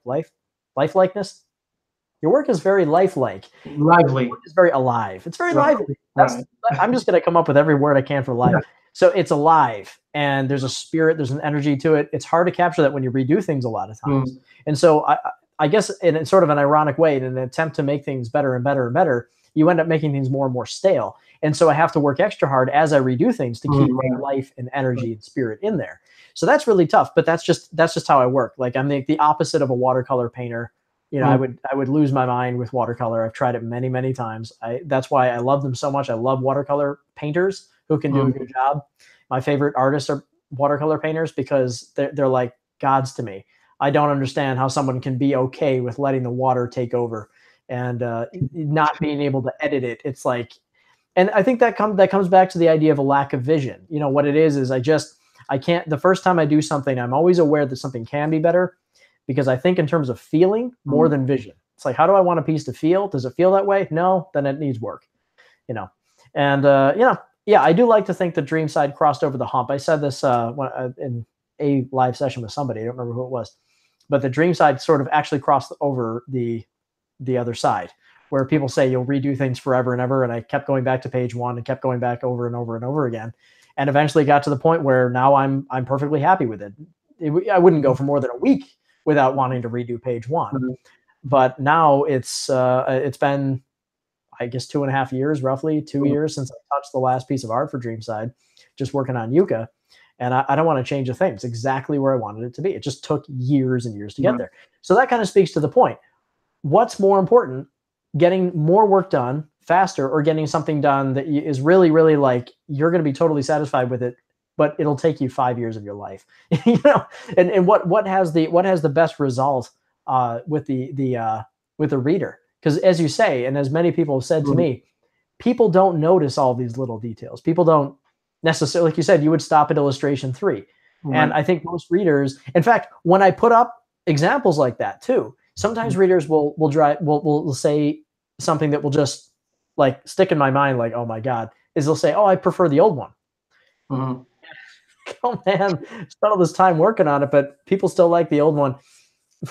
S1: lifelikeness. Your work is very lifelike.
S2: Lively.
S1: It's very alive. It's very
S2: Right.
S1: lively.
S2: Right.
S1: I'm just gonna come up with every word I can for live.
S2: Yeah.
S1: So it's alive, and there's a spirit, there's an energy to it. It's hard to capture that when you redo things a lot of times. And so I guess in sort of an ironic way, in an attempt to make things better and better and better, you end up making things more and more stale. And so I have to work extra hard as I redo things to keep life and energy and spirit in there. So that's really tough, but that's just how I work. Like I'm the opposite of a watercolor painter. You know, I would lose my mind with watercolor. I've tried it many, many times. That's why I love them so much. I love watercolor painters who can do a good job. My favorite artists are watercolor painters because they're like gods to me. I don't understand how someone can be okay with letting the water take over and not being able to edit it. It's like, and I think that comes back to the idea of a lack of vision. You know, what it is I can't, the first time I do something, I'm always aware that something can be better because I think in terms of feeling more than vision. It's like, how do I want a piece to feel? Does it feel that way? No, then it needs work, you know? And, you know, yeah, I do like to think that Dreamside crossed over the hump. I said this in a live session with somebody, I don't remember who it was, but the Dreamside sort of actually crossed over the other side where people say you'll redo things forever and ever. And I kept going back to page one and kept going back over and over and over again. And eventually got to the point where now I'm perfectly happy with it. I wouldn't go for more than a week without wanting to redo page one. But now it's been, I guess, 2.5 years, roughly 2 years since I touched the last piece of art for Dreamside, just working on Yucca. And I don't want to change a thing. It's exactly where I wanted it to be. It just took years and years to get there. So that kind of speaks to the point. What's more important, getting more work done faster or getting something done that is really, really like, you're going to be totally satisfied with it, but it'll take you 5 years of your life, you know? And what has the best result with the reader? Because as you say, and as many people have said to me, people don't notice all these little details. People don't necessarily, like you said, you would stop at illustration 3. And I think most readers, in fact, when I put up examples like that too, sometimes readers will say something that will just like stick in my mind, like, oh my God, is they'll say, oh, I prefer the old one. Oh man, spent all this time working on it, but people still like the old one.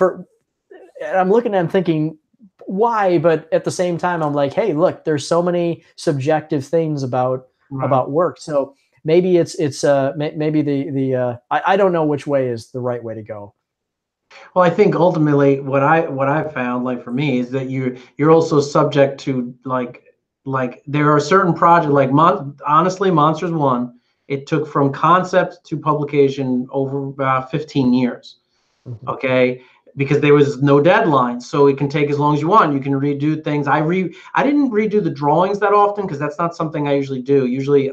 S1: I'm looking at them thinking, why? But at the same time, I'm like, hey, look, there's so many subjective things about work. So maybe maybe I don't know which way is the right way to go.
S2: Well, I think ultimately what I've found, like for me, is that you're also subject to like there are certain projects like honestly, Monsters One. It took from concept to publication over about 15 years. Okay, because there was no deadline, so it can take as long as you want. You can redo things. I didn't redo the drawings that often because that's not something I usually do. Usually,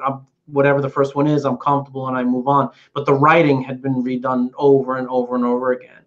S2: whatever the first one is, I'm comfortable and I move on. But the writing had been redone over and over and over again.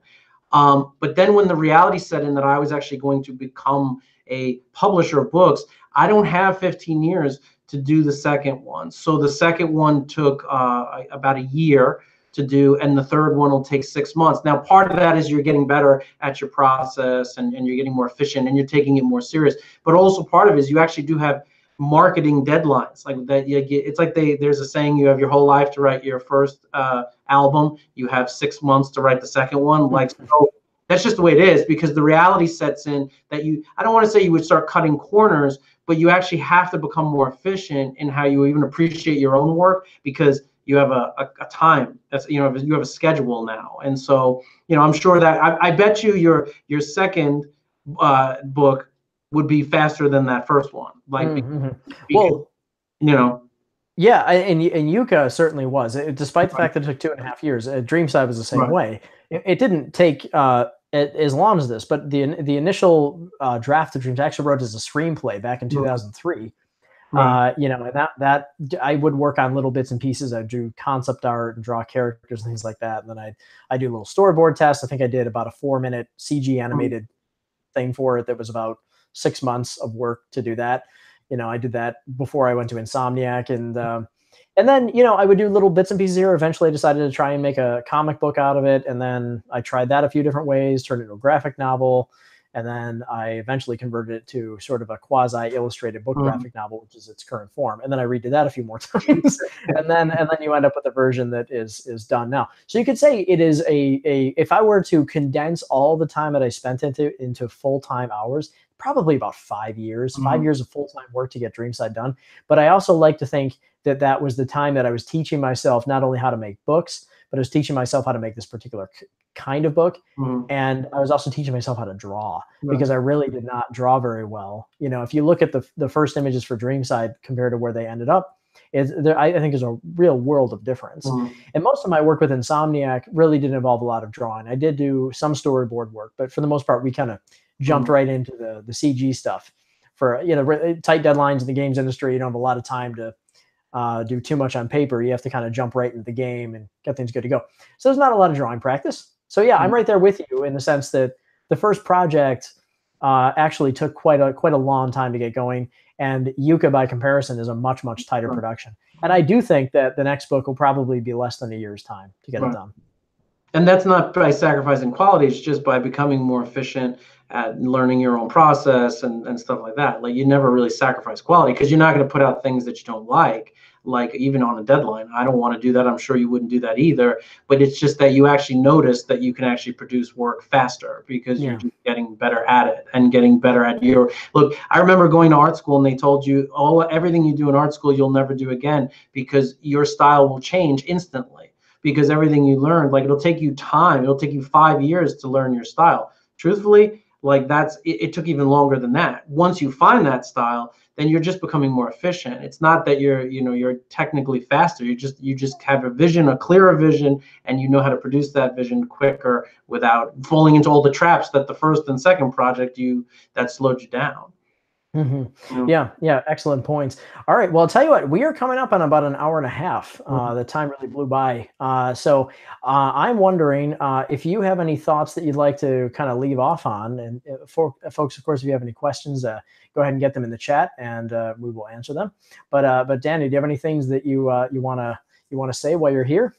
S2: But then when the reality set in that I was actually going to become a publisher of books, I don't have 15 years to do the second one. So the second one took about a year to do, and the third one will take 6 months. Now, part of that is you're getting better at your process and you're getting more efficient and you're taking it more serious. But also part of it is you actually do have marketing deadlines like that. It's like there's a saying, you have your whole life to write your first album, you have 6 months to write the second one. Like, so that's just the way it is, because the reality sets in that I don't want to say you would start cutting corners, but you actually have to become more efficient in how you even appreciate your own work, because you have a time, that's, you have a schedule now. And so, I'm sure that I bet you your second book would be faster than that first one. Like, because,
S1: well, yeah, and Yucca certainly was. Despite the fact that it took 2.5 years, Dreamside was the same way. It didn't take as long as this, but the initial draft of Dreams actually wrote as a screenplay back in 2003. And that I would work on little bits and pieces. I do concept art and draw characters and things like that. And then I do little storyboard tests. I think I did about a 4-minute CG animated thing for it. That was about 6 months of work to do that. I did that before I went to Insomniac, and And then, I would do little bits and pieces here. Eventually I decided to try and make a comic book out of it. And then I tried that a few different ways, turned it into a graphic novel. And then I eventually converted it to sort of a quasi illustrated book graphic novel, which is its current form. And then I redid that a few more times. and then you end up with a version that is done now. So you could say it is if I were to condense all the time that I spent into full-time hours, probably about 5 years, 5 years of full-time work to get Dreamside done. But I also like to think that that was the time that I was teaching myself not only how to make books, but I was teaching myself how to make this particular kind of book. And I was also teaching myself how to draw, because I really did not draw very well. If you look at the first images for Dreamside compared to where they ended up, I think there's a real world of difference. And most of my work with Insomniac really didn't involve a lot of drawing. I did do some storyboard work, but for the most part, we kind of jumped right into the CG stuff. For tight deadlines in the games industry, you don't have a lot of time to do too much on paper. You have to kind of jump right into the game and get things good to go. So there's not a lot of drawing practice. So yeah, I'm right there with you in the sense that the first project actually took quite a long time to get going, and Yucca by comparison is a much tighter production. And I do think that the next book will probably be less than a year's time to get it done.
S2: And that's not by sacrificing quality, it's just by becoming more efficient at learning your own process and stuff like that. Like, you never really sacrifice quality, because you're not going to put out things that you don't like even on a deadline. I don't want to do that. I'm sure you wouldn't do that either. But it's just that you actually notice that you can actually produce work faster, because you're just getting better at it and getting better at your look. I remember going to art school and they told you everything you do in art school you'll never do again, because your style will change instantly. Because everything you learned, like, it'll take you time. It'll take you 5 years to learn your style. Truthfully, like, it took even longer than that. Once you find that style, then you're just becoming more efficient. It's not that you're technically faster. You just have a vision, a clearer vision, and you know how to produce that vision quicker without falling into all the traps that the first and second project that slowed you down.
S1: Yeah, excellent points. All right, well, I'll tell you what, we are coming up on about an hour and a half. The time really blew by. So I'm wondering if you have any thoughts that you'd like to kind of leave off on. And for folks, of course, if you have any questions, go ahead and get them in the chat, and we will answer them. But Danny, do you have any things that you want to say while you're here?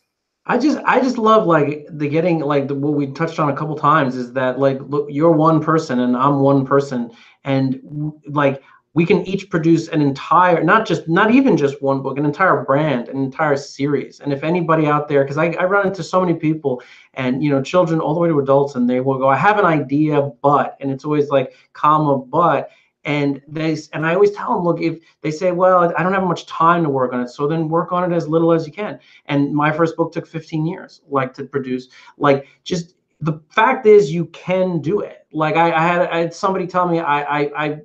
S2: I just love, like, what we touched on a couple times is that, like, look, you're one person and I'm one person, and like, we can each produce an entire, not even just one book, an entire brand, an entire series. And if anybody out there, because I run into so many people, and children all the way to adults, and they will go, I have an idea, but, and it's always like, comma, but. And I always tell them, look, if they say, well, I don't have much time to work on it, so then work on it as little as you can. And my first book took 15 years, like, to produce. Like, just the fact is, you can do it. Like, I had somebody tell me I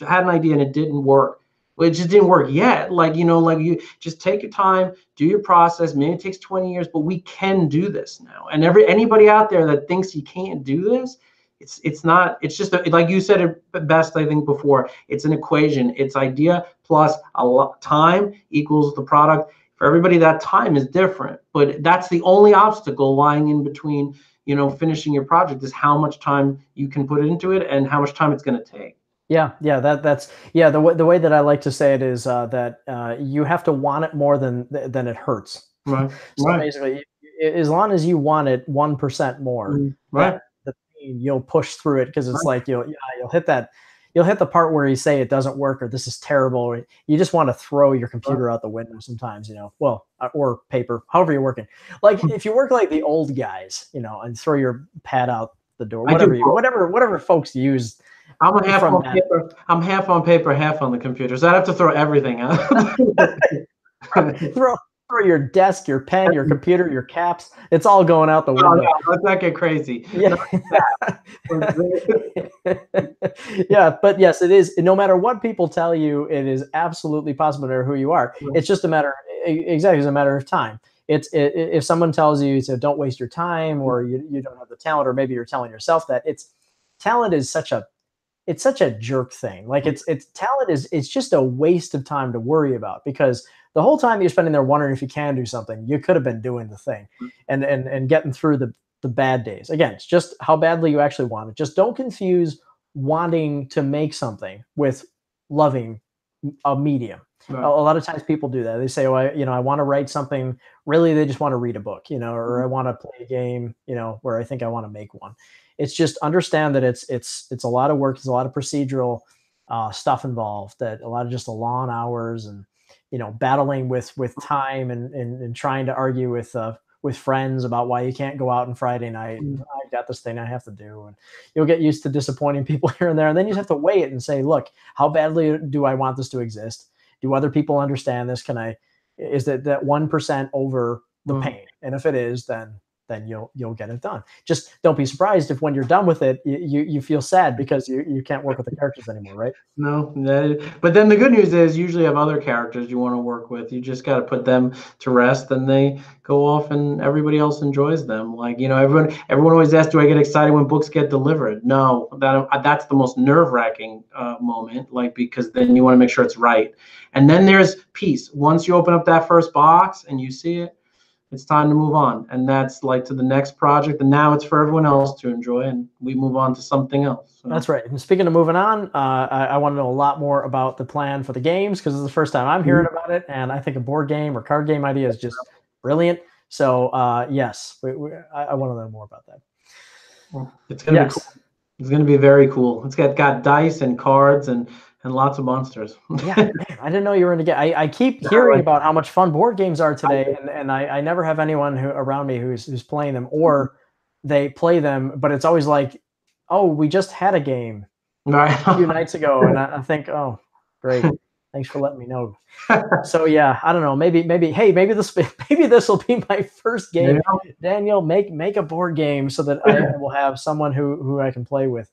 S2: had an idea and it didn't work. Well, it just didn't work yet. Like, you just take your time, do your process. Maybe it takes 20 years, but we can do this now. And anybody out there that thinks you can't do this, it's not. It's just like you said it best, I think, before. It's an equation. It's idea plus a lot time equals the product. For everybody, that time is different, but that's the only obstacle lying in between. Finishing your project is how much time you can put into it and how much time it's going to take.
S1: Yeah, that's the way that I like to say it is that you have to want it more than it hurts.
S2: Right.
S1: So basically, as long as you want it 1% more,
S2: right,
S1: the pain, you'll push through it, because it's like you'll hit the part where you say it doesn't work or this is terrible. Or you just want to throw your computer out the window sometimes, or paper, however you're working. Like, if you work like the old guys, and throw your pad out the door, whatever folks use.
S2: I'm half on paper. I'm half on paper, half on the computer. So I have to throw everything out.
S1: throw your desk, your pen, your computer, your caps. It's all going out the window.
S2: No, let's not get crazy.
S1: Yeah. Yeah, but yes, it is. No matter what people tell you, it is absolutely possible, no matter who you are. It's just a matter of time. If someone tells you, so don't waste your time, or you don't have the talent, or maybe you're telling yourself that, talent is such a jerk thing. Like, talent it's just a waste of time to worry about, because the whole time you're spending there wondering if you can do something, you could have been doing the thing and getting through the bad days. Again, it's just how badly you actually want it. Just don't confuse wanting to make something with loving a medium.
S2: Right.
S1: A lot of times people do that. They say, "Oh, I want to write something." Really, they just want to read a book, or I want to play a game, where I think I want to make one. It's just understand that it's a lot of work. There's a lot of procedural stuff involved. That a lot of just the long hours and battling with time and trying to argue with friends about why you can't go out on Friday night. And I got this thing I have to do, and you'll get used to disappointing people here and there, and then you just have to weigh it and say, look, how badly do I want this to exist? Do other people understand this? Is that 1% over the pain? And if it is, then you'll get it done. Just don't be surprised if when you're done with it, you feel sad because you can't work with the characters anymore, right?
S2: No, but then the good news is usually have other characters you want to work with. You just got to put them to rest, and they go off, and everybody else enjoys them. Like everyone always asks, "Do I get excited when books get delivered?" No, that's the most nerve-wracking moment. Like because then you want to make sure it's right, and then there's peace. Once you open up that first box and you see it, it's time to move on, and that's like to the next project, and now it's for everyone else to enjoy, and we move on to something else. So.
S1: That's right. And speaking of moving on, I want to know a lot more about the plan for the games because it's the first time I'm hearing about it, and I think a board game or card game idea is just brilliant. So yes, I want to know more about that.
S2: It's going to be cool. It's going to be very cool. It's got dice and cards and lots of monsters.
S1: Yeah, man, I didn't know you were into game. I keep hearing about how much fun board games are today, and I never have anyone around me who's playing them, or they play them, but it's always like, oh, we just had a game a few nights ago, and I think, oh, great, thanks for letting me know. So yeah, I don't know, maybe this will be my first game. Yeah. Daniel, make a board game so that I will have someone who I can play with.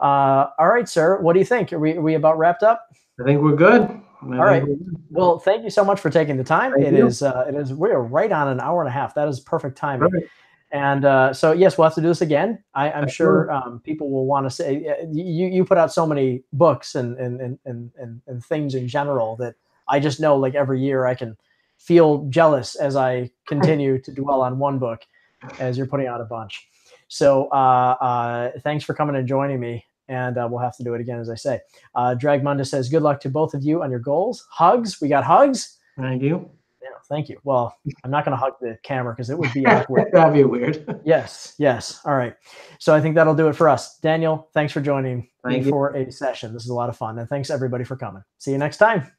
S1: All right, sir. What do you think? Are we about wrapped up?
S2: I think we're good.
S1: All right. Well, thank you so much for taking the time. It is. We are right on an hour and a half. That is perfect timing. Right. And so yes, we'll have to do this again. I'm sure people will want to say you put out so many books and things in general that I just know like every year I can feel jealous as I continue to dwell on one book as you're putting out a bunch. So thanks for coming and joining me, and we'll have to do it again, as I say. Dragmunda says, good luck to both of you on your goals. Hugs. We got hugs.
S2: Thank you.
S1: Yeah, thank you. Well, I'm not going to hug the camera because it would be awkward.
S2: That'd be weird.
S1: Yes. All right. So I think that'll do it for us. Daniel, thanks for joining me for a session. This is a lot of fun. And thanks, everybody, for coming. See you next time.